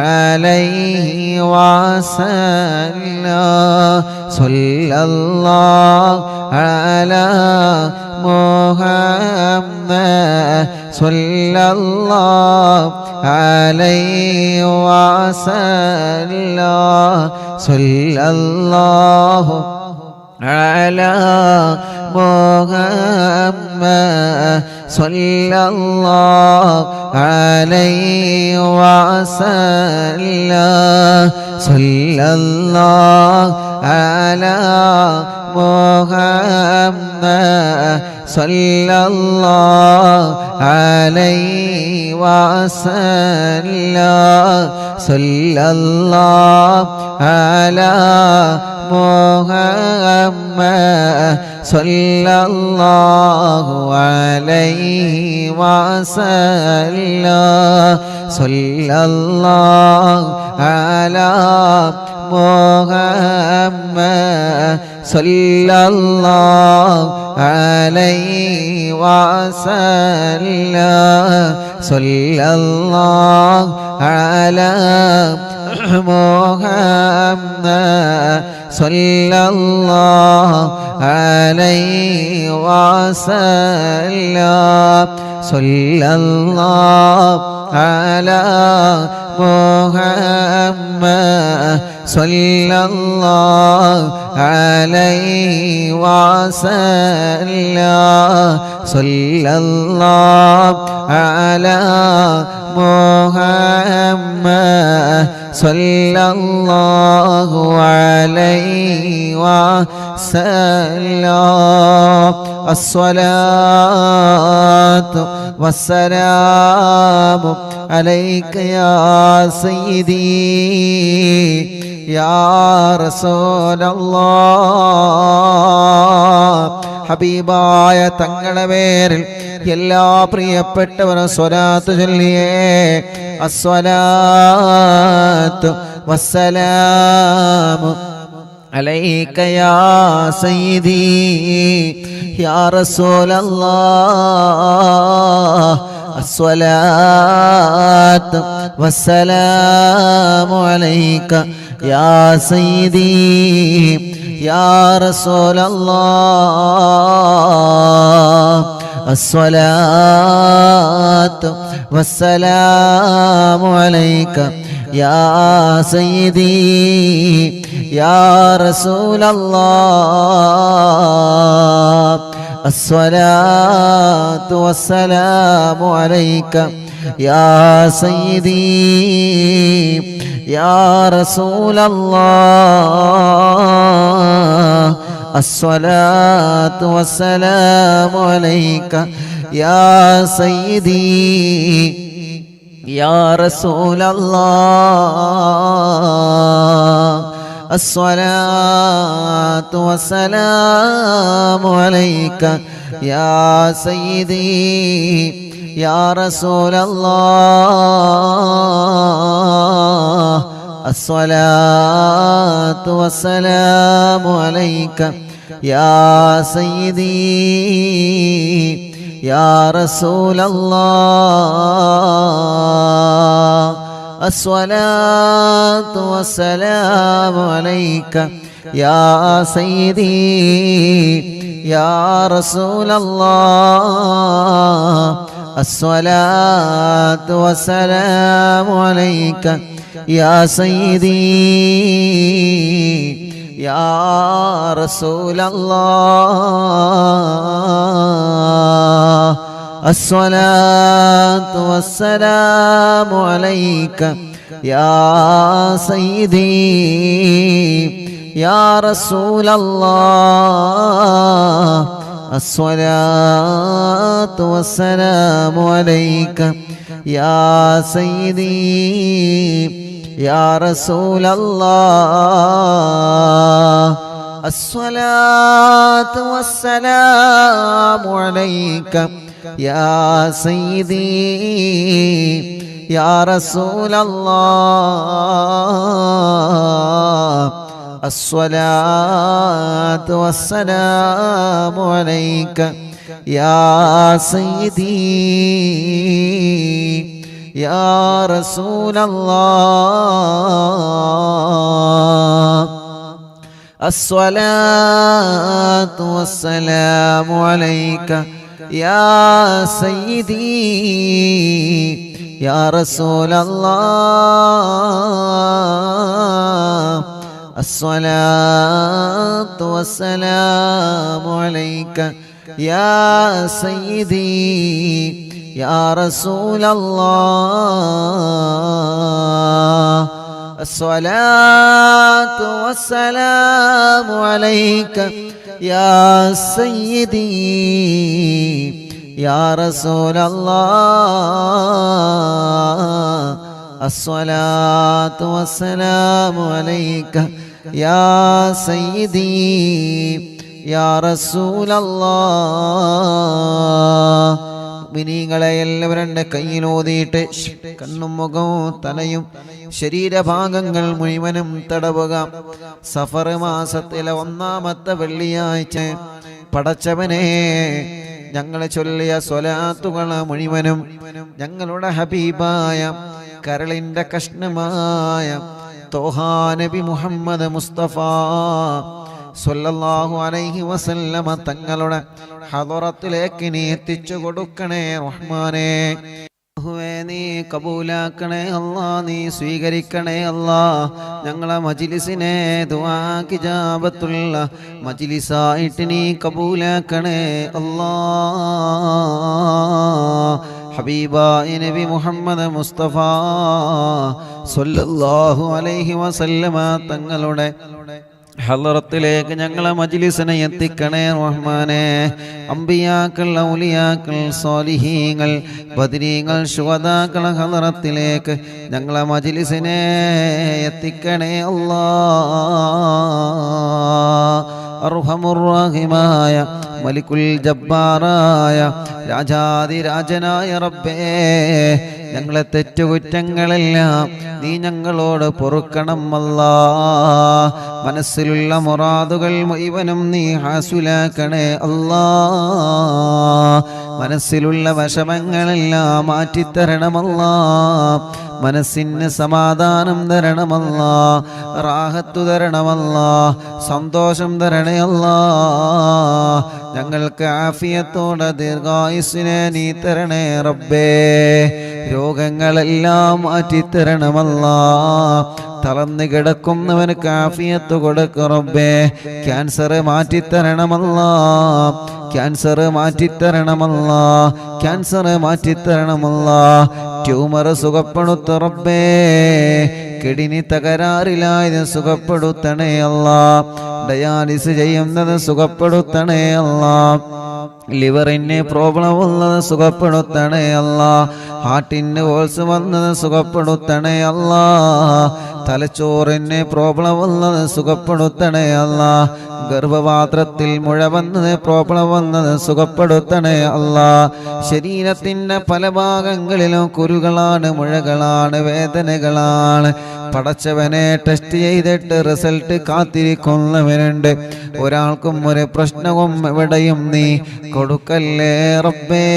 B: അലൈഹി വസല്ലം. സ്വല്ലല്ലാഹു അലാ മുഹമ്മദ് സ്വല്ലല്ലാഹു അലൈഹി വസല്ലം. സ്വല്ലല്ലാഹു അലാ മുഹമ്മദ് സ്വല്ലല്ലാഹു അലൈഹി വസല്ലം. സ്വല്ലല്ലാഹു അലാ മുഹമ്മദ് സ്വല്ലല്ലാഹു അലൈഹി വസല്ലം. സ്വല്ലല്ലാഹു അലാ മുഹമ്മദ് സ്വല്ലല്ലാഹു അലൈഹി വസല്ലം. സ്വല്ലല്ലാഹു അലാ മുഹമ്മദ് സ്വല്ലല്ലാഹു അലൈഹി വസല്ലം. സ്വല്ലല്ലാഹു അലാ محمد صلى الله عليه وسلم صلى الله على محمد صلى الله عليه وسلم صلى الله على محمد صلى الله عليه وسلم الصلاة والسلام عليك يا سيدي يا رسول الله ഹബീബായ തങ്ങളുടെ പേരിൽ എല്ലാ പ്രിയപ്പെട്ടവരും സ്വലാത്ത് ചൊല്ലിയേ അസ്സലാത്തു വസ്സലാമു അലൈക യാ സയ്യിദി യാ റസൂലല്ലാഹ് അസ്സലാത്തു വസ്സലാമു അലൈക യാ സയ്യിദി യാ റസൂലല്ലാഹ് الصلاة والسلام عليك يا سيدي يا رسول الله الصلاة والسلام عليك يا سيدي يا رسول الله الصلاة والسلام عليك يا سيدي يا رسول الله الصلاة والسلام عليك يا سيدي يا رسول الله الصلاة والسلام عليك يا سيدي يا رسول الله الصلاة والسلام عليك يا سيدي يا رسول الله الصلاة والسلام عليك يا سيدي يا رسول الله الصلاة والسلام عليك يا سيدي يا رسول الله الصلاة والسلام عليك يا سيدي يا رسول الله الصلاة والسلام عليك يا سيدي يا رسول الله الصلاة والسلام عليك يا سيدي يا رسول الله الصلاة والسلام عليك يا سيدي يا رسول الله الصلاة والسلام عليك يا سيدي يا رسول الله الصلاة والسلام عليك يا سيدي يا رسول الله الصلاة والسلام عليك يا سيدي يا رسول الله മിനിങ്ങളെ എല്ലാവരും കയ്യിലോതിയിട്ട് കണ്ണും മുഖവും തലയും ശരീരഭാഗങ്ങൾ മുഴുവനും തടവുക. സഫർ മാസത്തിലെ 1-ാമത്തെ വെള്ളിയാഴ്ച പടച്ചവനെ ഞങ്ങൾ ചൊല്ലിയ സ്വലാത്തുകൾ മുഴുവനും ഞങ്ങളുടെ ഹബീബായ കരളിന്റെ കഷ്ണമായ തോഹാ നബി മുഹമ്മദ് മുസ്തഫ സ്വല്ലല്ലാഹു അലൈഹി വസല്ലമ തങ്ങളുടെ ഹദറത്തിലേക്ക് നീ എത്തിച്ചു കൊടുക്കണേ റഹ്മാനേ. നീ കബൂലാക്കണേ അല്ലാ, നീ സ്വീകരിക്കണേ അല്ലാ. ഞങ്ങളെ മജ്ലിസിനെ ദുആക്ക് ഇജാബത്തുള്ള മജ്ലിസായിട്ട് നീ കബൂലാക്കണേ അല്ലാ. ഹബീബായ നബി മുഹമ്മദ് മുസ്തഫ സ്വല്ലല്ലാഹു അലൈഹി വസല്ലമ തങ്ങളുടെ ഹളറത്തിലേക്ക് ഞങ്ങളെ മജ്ലിസിനെ എത്തിക്കണേ റഹ്മാനേ. അമ്പിയാക്കൾ, ഔലിയാക്കൾ, സ്വാലിഹീങ്ങൾ, ബദരീങ്ങൾ, ശുഹദാക്കൾ ഹളറത്തിലേക്ക് ഞങ്ങളെ മജ്ലിസിനെ എത്തിക്കണേ അല്ലാഹ്. അർഹമുർ-റഹീമായ മലിക്കുൽ ജബ്ബാറായ രാജാതിരാജനായ റബ്ബേ, ഞങ്ങളെ തെറ്റുകുറ്റങ്ങളെല്ലാം നീ ഞങ്ങളോട് പൊറുക്കണം അല്ലാ. മനസ്സിലുള്ള മുറാദുകൾ മുഴുവനും നീ ഹാസുലാക്കണേ അല്ലാ. മനസ്സിലുള്ള വിഷമങ്ങളെല്ലാം മാറ്റിത്തരണമല്ലാ. മനസ്സിന് സമാധാനം തരണമല്ലാ, റാഹത്തു തരണമല്ലാ, സന്തോഷം തരണേ അല്ലാ. ഞങ്ങൾക്ക് ആഫിയത്തോടെ ദീർഘായുസ്സിനെ നീ തരണേ റബ്ബേ. രോഗങ്ങളെല്ലാം മാറ്റിത്തരണമല്ലാ. തളർന്നു കിടക്കുന്നവന് ആഫിയത്ത് കൊടുക്ക് റബ്ബേ. ക്യാൻസർ മാറ്റിത്തരണമല്ലാ, ക്യാൻസർ മാറ്റിത്തരണമല്ലാ, ക്യാൻസർ മാറ്റിത്തരണമല്ലാ. ട്യൂമർ സുഖപ്പെടുത്ത റബ്ബേ. കിഡ്നി തകരാറിലായത് സുഖപ്പെടുത്തണേ അല്ലാ. ഡയാലിസ് ചെയ്യുന്നത് സുഖപ്പെടുത്തണേ അല്ലാ. ലിവറിന് പ്രോബ്ലം ഉള്ളത് സുഖപ്പെടുത്തണേ അല്ലാ. ഹാർട്ടിന് ഹോൾസ് വന്നത് സുഖപ്പെടുത്തണേ അല്ലാ. തലച്ചോറിന് പ്രോബ്ലം ഉള്ളത് സുഖപ്പെടുത്തണേ അല്ലാ. ഗർഭപാത്രത്തിൽ മുഴ വന്നത് പ്രോബ്ലം വന്നത് സുഖപ്പെടുത്തണേ അല്ലാ. ശരീരത്തിൻ്റെ പല ഭാഗങ്ങളിലും കുരുകളാണ്, മുഴകളാണ്, വേദനകളാണ്. പടച്ചവനെ ടെസ്റ്റ് ചെയ്തിട്ട് റിസൾട്ട് കാത്തിരിക്കുന്നവരുണ്ട്. ഒരാൾക്കും ഒരു പ്രശ്നവും എവിടെയും നീ കൊടുക്കല്ലേ റബ്ബേ.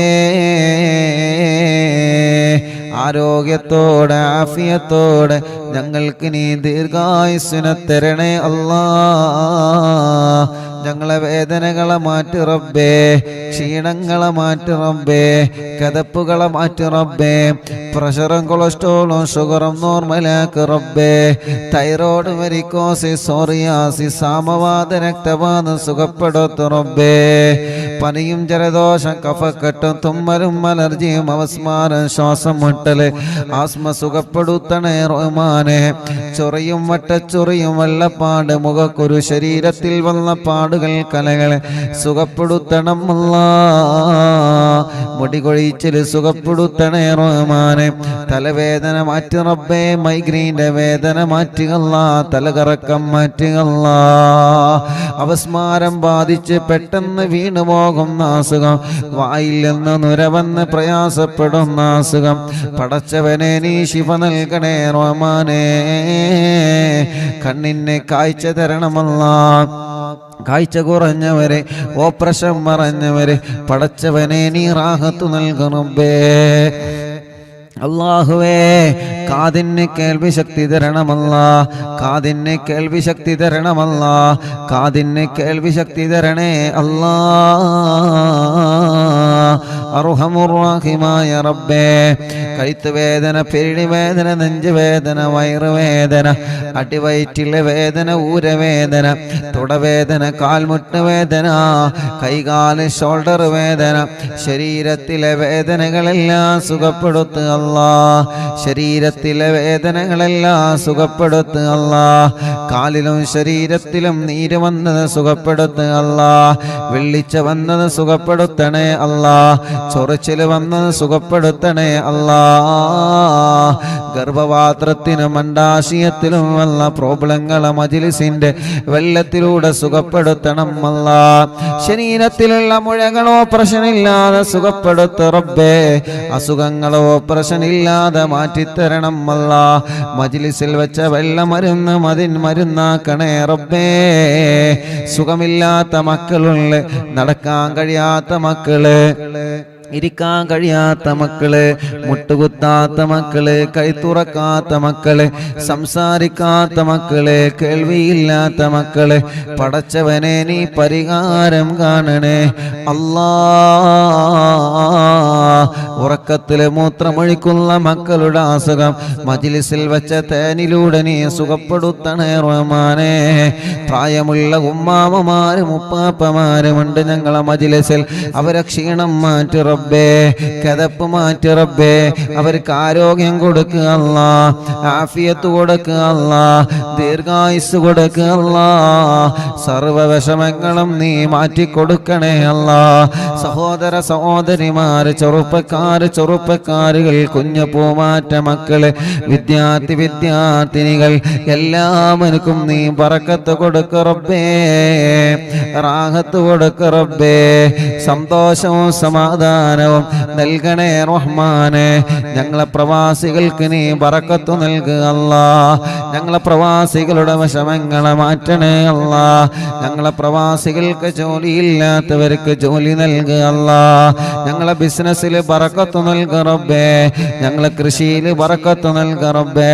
B: ആരോഗ്യത്തോടെ ആഫിയത്തോടെ ഞങ്ങൾക്ക് നീ ദീർഘായുസ്സിനെ തരണേ അല്ലാ. ഞങ്ങളെ വേദനകളെ മാറ്റി റബ്ബേ, ക്ഷീണങ്ങളെ മാറ്റി റബ്ബേ, കതപ്പുകളെ മാറ്റി റബ്ബേ. പ്രഷറും കൊളസ്ട്രോളും ഷുഗറും നോർമലാക്ക് റബ്ബേ. തൈറോയ്ഡ്, വെരിക്കോസിസ്, സോറിയാസിസ്, സാമവാത, രക്തവാതം സുഖപ്പെടുത്തു റബ്ബേ. പനിയും ജലദോഷം, കഫക്കെട്ടും, തുമ്മലും, അലർജിയും, അവസ്മാരം, ശ്വാസം മുട്ടല്, ആസ്മ സുഖപ്പെടുത്തണേ റഹ്മാനെ. ചൊറിയും വട്ടച്ചൊറിയും വെള്ളപ്പാട്, മുഖക്കുരു, ശരീരത്തിൽ വന്ന പാടുകൾ, കലകളെ സുഖപ്പെടുത്തണം അല്ലാ. മുടികൊഴിച്ചിൽ സുഖപ്പെടുത്തണേ റഹ്മാനെ. തലവേദന മാറ്റി റബ്ബേ. മൈഗ്രെയിൻ്റെ വേദന മാറ്റുകല്ല, തലകറക്കം മാറ്റുകല്ല. അവസ്മാരം ബാധിച്ച് പെട്ടെന്ന് വീണുപോകുന്ന അസുഖം, വായിൽ നിന്ന് നുരവന്ന് പ്രയാസപ്പെടുന്ന അസുഖം, പടച്ചവനെ നീ ശിഫ നൽകണേ റഹ്മാനേ. കണ്ണിന് കാഴ്ച തരണമല്ലാ. കാഴ്ച കുറഞ്ഞവരെ, ഓപ്പറേഷൻ മറഞ്ഞവരെ പടച്ചവനെ നീ റാഹത്ത് നൽകണമേ. അല്ലാഹുവേ, കാതിന് കേൾവി ശക്തി തരണമല്ലാ. കാതിന് കേൾവി ശക്തി തരണമല്ലാ. കാതിന് കേൾവി ശക്തി തരണേ അല്ലാ. അർഹമുർ-റഹീമായ റബ്ബേ, കഴുത്ത് വേദന, പെരിടി വേദന, നെഞ്ചുവേദന, വയറുവേദന, അടിവയറ്റിലെ വേദന, ഊരവേദന, തുടവേദന, കാൽമുട്ട് വേദന, കൈകാല് ഷോൾഡർ വേദന, ശരീരത്തിലെ വേദനകളെല്ലാം സുഖപ്പെടുത്തുക അല്ലാ. ശരീരത്തിലെ വേദനകളെല്ലാം സുഖപ്പെടുത്തുക അല്ലാ. കാലിലും ശരീരത്തിലും നീര് വന്നത് സുഖപ്പെടുത്തുക അല്ലാ. വെള്ളിച്ച വന്നത് സുഖപ്പെടുത്തണേ അല്ലാ. ചൊറിച്ചില് വന്നത് സുഖപ്പെടുത്തണേ അല്ലാ. ഗർഭപാത്രത്തിനും അണ്ഡാശയത്തിലും വന്ന പ്രോബ്ലങ്ങളെ മജ്ലിസിന്റെ വെള്ളത്തിലൂടെ സുഖപ്പെടുത്തണം അല്ലാ. ശരീരത്തിലുള്ള മുഴകളോ പ്രശ്നമില്ലാതെ സുഖപ്പെടുത്ത റബ്ബേ. അസുഖങ്ങളോ പ്രശ്നമില്ലാതെ മാറ്റിത്തരണം അല്ലാ. മജ്ലിസിൽ വെച്ച വെള്ളമരുന്ന് മരുന്നാക്കണേ റബ്ബേ. സുഖമില്ലാത്ത മക്കളുള്ള, നടക്കാൻ കഴിയാത്ത മക്കള്, ഇരിക്കാൻ കഴിയാത്ത മക്കള്, മുട്ടുകുത്താത്ത മക്കള്, കൈത്തുറക്കാത്ത മക്കള്, സംസാരിക്കാത്ത മക്കള്, കേൾവിയില്ലാത്ത മക്കള്, പടച്ചവനെ നീ പരിഹാരം കാണണേ അല്ലാ. ഉറക്കത്തില് മൂത്രമൊഴിക്കുന്ന മക്കളുടെ അസുഖം മജ്ലിസിൽ വെച്ച തേനിലൂടെ നീ സുഖപ്പെടുത്തണേ റഹ്മാനേ. പ്രായമുള്ള ഉമ്മാമമാരും ഉപ്പാപ്പമാരുമുണ്ട് ഞങ്ങളെ മജ്ലിസിൽ, അവരെ ക്ഷീണം മാറ്റി റബ്ബേ, കിതപ്പ് മാറ്റി റബ്ബേ, അവർക്ക് ആരോഗ്യം കൊടുക്കുക അല്ലാ, ആഫിയത്ത് കൊടുക്കുക അല്ലാ, ദീർഘായുസ് കൊടുക്കുക അല്ലാ, സർവ്വ വിഷമങ്ങളും നീ മാറ്റിക്കൊടുക്കണേ അല്ലാ. സഹോദര സഹോദരിമാര്, ചെറുപ്പക്കാരുകൾ, കുഞ്ഞു പൂമാറ്റ മക്കള്, വിദ്യാർത്ഥിനികൾ എല്ലാവർക്കും നീ ബറക്കത്ത് കൊടുക്ക റബ്ബേ, റാഹത്ത് കൊടുക്ക റബ്ബേ, സന്തോഷവും സമാധാനവും നൽകണേ റഹ്മാനെ. ഞങ്ങളെ പ്രവാസികൾക്ക് നീ ബറക്കത്ത് നൽകുക അല്ലാ. ഞങ്ങളെ പ്രവാസികളുടെ വിഷമങ്ങളെ മാറ്റണേ അല്ലാ. ഞങ്ങളെ പ്രവാസികൾക്ക് ജോലിയില്ലാത്തവർക്ക് ജോലി നൽകുക അല്ലാ. ഞങ്ങളെ ബിസിനസ്സിൽ ബറക്കത്ത് നൽകുക റബ്ബേ, ഞങ്ങളെ കൃഷിയിൽ ബറക്കത്ത് നൽകുക റബ്ബേ,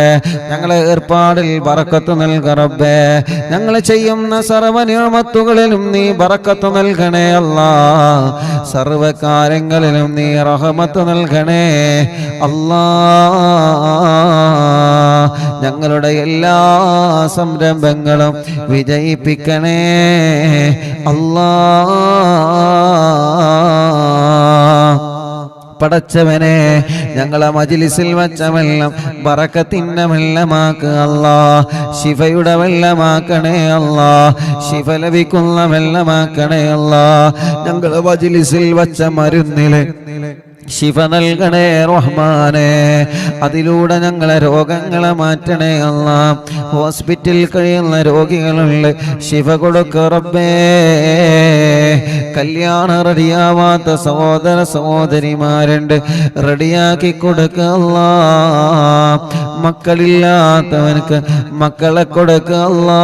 B: ഞങ്ങളെ ഏർപ്പാടിൽ ബറക്കത്ത് നൽകുക റബ്ബേ, ഞങ്ങൾ ചെയ്യുന്ന സർവ്വ നിഅമത്തുകളിലും നീ ബറക്കത്ത് നൽകണേ അല്ലാ. സർവ്വ കാര്യങ്ങളിലും നീ റഹ്മത്ത് നൽകണേ അല്ലാ. ഞങ്ങളുടെ എല്ലാ സംരംഭങ്ങളും വിജയിപ്പിക്കണേ അല്ലാ. പടച്ചവനെ, ഞങ്ങളെ മജ്ലിസിൽ വച്ച വെള്ളം ബറക്കത്തിന്റെ വെള്ളമാക്കുക അല്ലാ. ശിഫയുടെ വെള്ളമാക്കണേ അല്ലാ. ശിഫ ലഭിക്കുന്ന വെള്ളമാക്കണേ അല്ലാ. ഞങ്ങളെ മജ്ലിസിൽ വച്ച മരുന്നില് ശിഫ നൽകണേ റഹ്മാനെ. അതിലൂടെ ഞങ്ങളെ രോഗങ്ങളെ മാറ്റണേ അല്ലാ. ഹോസ്പിറ്റലിൽ കഴിയുന്ന രോഗികളുണ്ട്, ശിഫ കൊടുക്ക റബ്ബേ. കല്യാണം റെഡിയാവാത്ത സഹോദര സഹോദരിമാരുണ്ട്, റെഡിയാക്കി കൊടുക്ക അല്ലാ. മക്കളില്ലാത്തവനക്ക് മക്കളെ കൊടുക്ക അല്ലാ.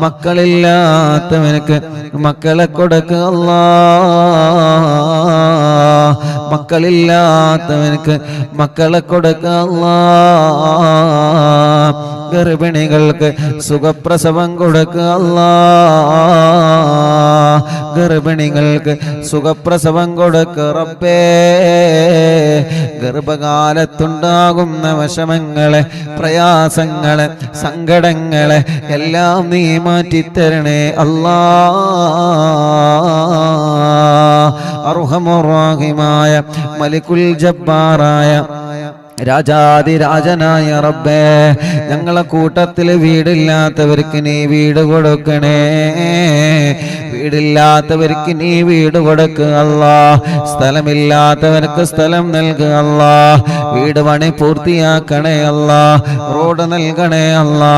B: മക്കളില്ലാത്തവനക്ക് മക്കളെ കൊടുക്ക അല്ലാ. മക്കളില്ലാത്തവനക്ക് മക്കളെ കൊടുക്ക അല്ലാ. ഗർഭിണികൾക്ക് സുഖപ്രസവം കൊടുക്കുക അല്ലാ. ഗർഭിണികൾക്ക് സുഖപ്രസവം കൊടുക്കുക റബ്ബേ. ഗർഭകാലത്തുണ്ടാകുന്ന വിഷമങ്ങളെ, പ്രയാസങ്ങളെ, സങ്കടങ്ങളെ എല്ലാം നീ മാറ്റിത്തരണേ അല്ലാ. അർഹമുർ റഹീമായ മലിക്കുൽ ജബ്ബാറായ രാജാതിരാജനായ റബ്ബേ, ഞങ്ങളെ കൂട്ടത്തിൽ വീടില്ലാത്തവർക്ക് നീ വീട് കൊടുക്കണേ. വീടില്ലാത്തവർക്ക് നീ വീട് കൊടുക്കുക അല്ലാ. സ്ഥലമില്ലാത്തവർക്ക് സ്ഥലം നൽകുക അല്ലാ. വീട് പണി പൂർത്തിയാക്കണേ അല്ലാ. റോഡ് നൽകണേ അല്ലാ.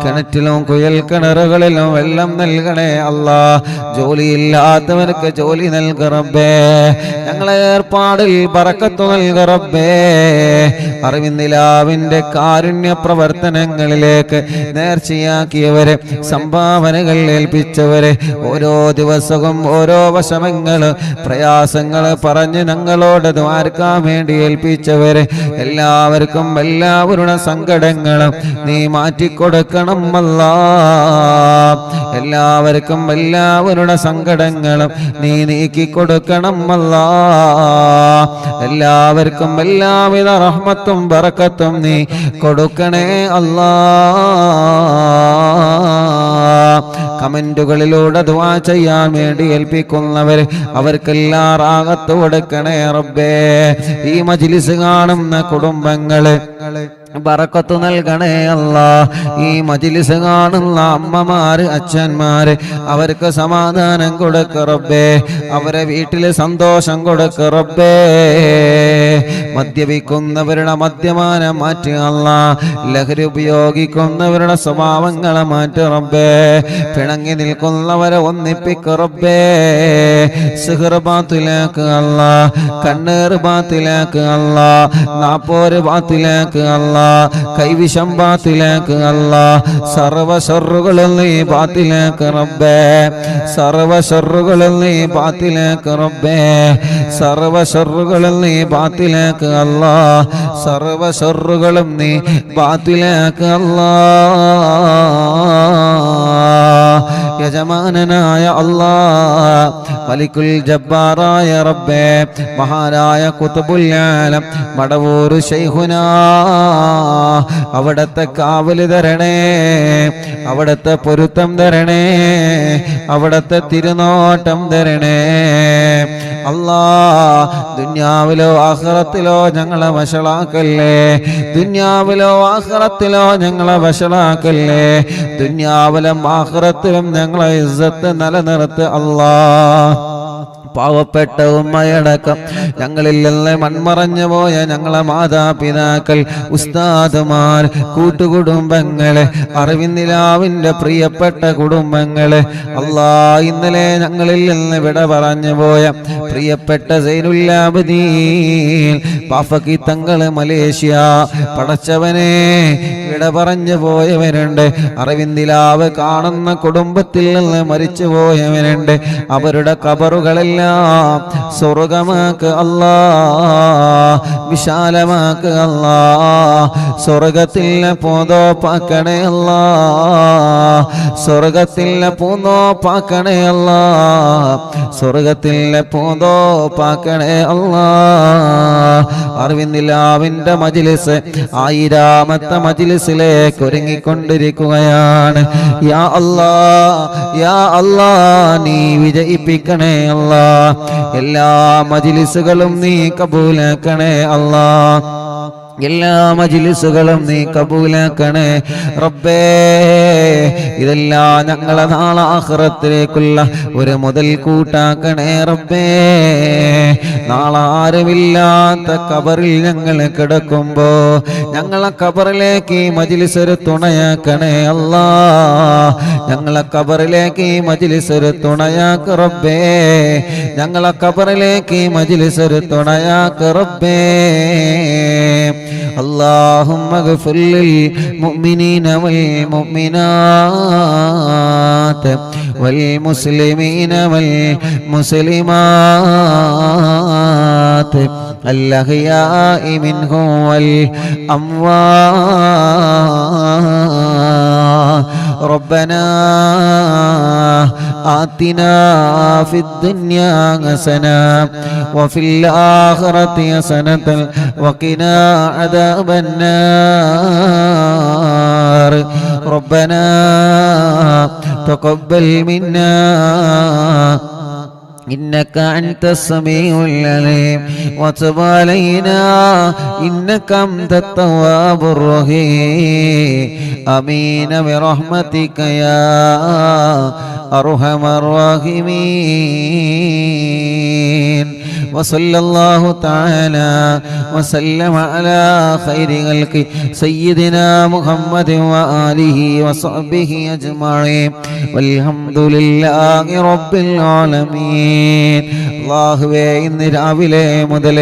B: കിണറ്റിലും കുയൽ കിണറുകളിലും വെള്ളം നൽകണേ അല്ലാ. ജോലിയില്ലാത്തവർക്ക് ജോലി നൽകുക റബ്ബേ. ഞങ്ങളെ ഏർപ്പാടിൽ ബറക്കത്ത് നൽകുക റബ്ബേ. അറിവിന്ദിലാവിന്റെ കാരുണ്യ പ്രവർത്തനങ്ങളിലേക്ക് നേർച്ചയാക്കിയവരെ, സംഭാവനകൾ ഏൽപ്പിച്ചവരെ, ഓരോ ദിവസവും ഓരോ വിഷമങ്ങള്, പ്രയാസങ്ങള് പറഞ്ഞ് ഞങ്ങളോട് ദ്വാരക്കാൻ വേണ്ടി ഏൽപ്പിച്ചവരെ എല്ലാവർക്കും എല്ലാവരുടെ സങ്കടങ്ങളും നീ മാറ്റിക്കൊടുക്കണം അല്ലാ. എല്ലാവർക്കും എല്ലാവരുടെ സങ്കടങ്ങളും നീ നീക്കിക്കൊടുക്കണം അല്ലാ. എല്ലാവർക്കും എല്ലാവിധ റഹ്മത്തും ബറക്കത്തും നീ കൊടുക്കണേ അല്ലാ. കമന്റുകളിലൂടെ ദുആ ചെയ്യാൻ വേണ്ടി ഏൽപ്പിക്കുന്നവർ അവർക്കെല്ലാം റാഹത്ത് കൊടുക്കണേ റബ്ബേ. ഈ മജ്ലിസ് കാണുന്ന കുടുംബങ്ങള് ബറക്കത്ത് നൽകണേ അല്ലാ. ഈ മജ്ലിസ് കാണുന്ന അമ്മമാര്, അച്ഛന്മാര് അവർക്ക് സമാധാനം കൊടുക്ക റബ്ബേ. അവരെ വീട്ടില് സന്തോഷം കൊടുക്ക റബ്ബേ. മദ്യപിക്കുന്നവരുടെ മദ്യപാനം മാറ്റി അല്ലാ. ലഹരി ഉപയോഗിക്കുന്നവരുടെ സ്വഭാവങ്ങളെ മാറ്റി റബ്ബേ. പിണങ്ങി നിൽക്കുന്നവരെ ഒന്നിപ്പിക്ക റബ്ബേ. സിഹർ ബാത്തിലാക്ക് അല്ലാ. കണ്ണേർ ബാത്തിലാക്ക് അല്ലാ. നാപ്പോര് ബാത്തിലാക്ക് അല്ലാ. അല്ലാ കൈവിഷം ബാത്തിലാക്ക് അല്ലാ സർവ ശർറുകളും നീ ബാത്തിലാക്ക് റബ്ബേ സർവ ശർറുകളും നീ ബാത്തിലാക്ക് റബ്ബേ സർവ ശർറുകളും നീ ബാത്തിലാക്ക് അല്ലാ സർവ ശർറുകളും നീ ബാത്തിലാക്ക് അല്ലാ യജമാനനായ അല്ലാ മലിക്കുൽ ജബ്ബാറായ റബ്ബേ മഹാനായ ഖുത്ബുൽ ആലം മടവൂർ ശൈഖുനാ അവിടത്തെ കാവല് തരണേ അവിടത്തെ പൊരുത്തം തരണേ അവിടത്തെ തിരുനോട്ടം തരണേ അല്ലാ ദുനിയാവിലോ ആഖിറത്തിലോ ഞങ്ങളെ വശളാക്കല്ലേ ദുനിയാവിലോ ആഖിറത്തിലോ ഞങ്ങളെ വശളാക്കല്ലേ ദുനിയാവിലും ആഖിറത്തിലും ഞങ്ങളെ ഇസ്സത്ത് നിലനിർത്ത് അല്ലാ പാവപ്പെട്ട ഉമ്മയടക്കം ഞങ്ങളിൽ നിന്ന് മൺമറഞ്ഞു പോയ ഞങ്ങളെ മാതാപിതാക്കൾ ഉസ്താദുമാർ കൂട്ടുകുടുംബങ്ങളെ അറിവിന്ദിലാവിൻ്റെ പ്രിയപ്പെട്ട കുടുംബങ്ങളെ അല്ലാ ഇന്നലെ ഞങ്ങളിൽ നിന്ന് വിട പറഞ്ഞു പോയ പ്രിയപ്പെട്ട സൈനുല്ലാബദീൻ പാഫക്കി തങ്ങള് മലേഷ്യ പടച്ചവനെ വിട പറഞ്ഞു പോയവരുണ്ട് അറിവിന്ദിലാവ് കാണുന്ന കുടുംബത്തിൽ നിന്ന് മരിച്ചു പോയവരുണ്ട് അവരുടെ ഖബറുകളെല്ലാം സ്വർഗമാക്ക് അല്ലാ വിശാലമാക്ക് അല്ലാ സ്വർഗത്തിലെ പൂന്തോപ്പാക്കണേ അല്ലാ സ്വർഗത്തിലെ പൂന്തോപ്പാക്കണേ അല്ലാ സ്വർഗത്തിലെ പൂന്തോപ്പാക്കണേ അല്ലാ അറിവിന്ദിലാവിൻ്റെ മജ്ലിസ് 1000ാമത്തെ മജ്ലിസിലേക്ക് ഒരുങ്ങിക്കൊണ്ടിരിക്കുകയാണ് യാ അല്ലാ യാ അല്ലാ നീ വിജയിപ്പിക്കണേ അല്ലാ എല്ലാ മജ്ലിസുകളും നീ കബൂലാക്കണേ അല്ലാ എല്ലാ മജ്ലിസുകളും നീ കബൂലാക്കണേ റബ്ബേ ഇതെല്ലാം ഞങ്ങളെ നാളെ ആഖിറത്തിലേക്കുള്ള ഒരു മുതൽ കൂട്ടാക്കണേ റബ്ബേ നാളെ ആരുമില്ലാത്ത ഖബറിൽ ഞങ്ങൾ കിടക്കുമ്പോ ഞങ്ങളെ ഖബറിലേക്ക് ഈ മജ്ലിസ് ഒരു തുണയാക്കണേ അല്ലാ ഞങ്ങളെ ഖബറിലേക്ക് ഈ മജ്ലിസ് ഒരു തുണയാക്ക് റബ്ബേ ഞങ്ങളെ ഖബറിലേക്ക് ഈ മജ്ലിസ് ഒരു തുണയാക്ക് റബ്ബേ اللهم اغفر للمؤمنين والمؤمنات والمسلمين والمسلمات الأحياء منهم والأموات ربنا آتنا في الدنيا حسنة وفي الآخرة حسنة وقنا عذاب النار ربنا تقبل منا إنك أنت السميع العليم وتب علينا إنك أنت التواب الرحيم آمين برحمتك يا أرحم الراحمين وصلى الله تعالى وسلم على خير خلق سيدنا محمد وآله وصحبه أجمعين والحمد لله رب العالمين അല്ലാഹുവേ ഇന്ന് രാവിലെ മുതൽ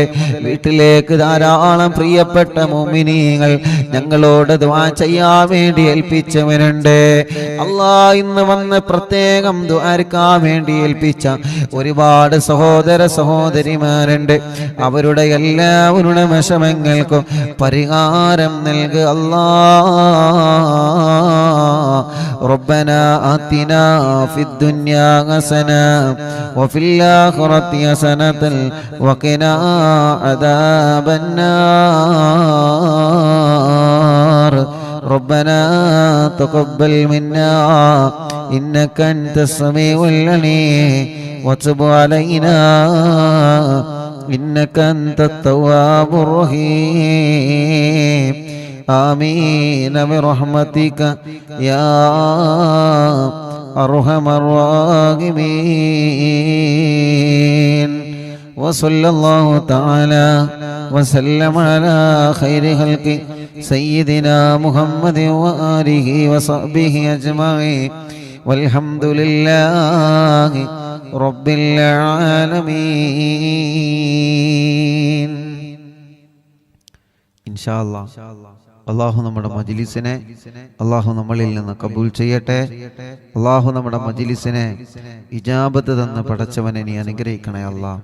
B: വീട്ടിലേക്ക് ധാരാളം പ്രിയപ്പെട്ട മുഅ്മിനീങ്ങൾ ഞങ്ങളോട് ദുആ ചെയ്യാൻ വേണ്ടി ഏൽപ്പിച്ചവരുണ്ട് അല്ലാ ഇന്ന് വന്ന് പ്രത്യേകം ദുആർക്കാൻ വേണ്ടി ഏൽപ്പിച്ച ഒരുപാട് സഹോദര സഹോദരിമാരുണ്ട് അവരുടെ എല്ലാവരുടെ വിഷമങ്ങൾക്കും പരിഹാരം നൽകുക അല്ലാ ربنا آتنا في الدنيا حسنة وفي الآخرة حسنة وقنا عذاب النار ربنا تقبل منا إنك أنت السميع العليم وتب علينا إنك أنت التواب الرحيم آمين برحمتك يا أرحم الراحمين وصلى الله تعالى وسلم على خير خلق سيدنا محمد وآله وصحبه أجمعين والحمد لله رب العالمين إن شاء الله അള്ളാഹു നമ്മുടെ മജ്ലിസിനെ അള്ളാഹു നമ്മളിൽ നിന്ന് കബൂൽ ചെയ്യട്ടെ. അള്ളാഹു നമ്മുടെ മജ്ലിസിനെ ഇജാബത്ത് തന്ന് പടച്ചവനെ നീ അനുഗ്രഹിക്കണേ അല്ലാഹ്.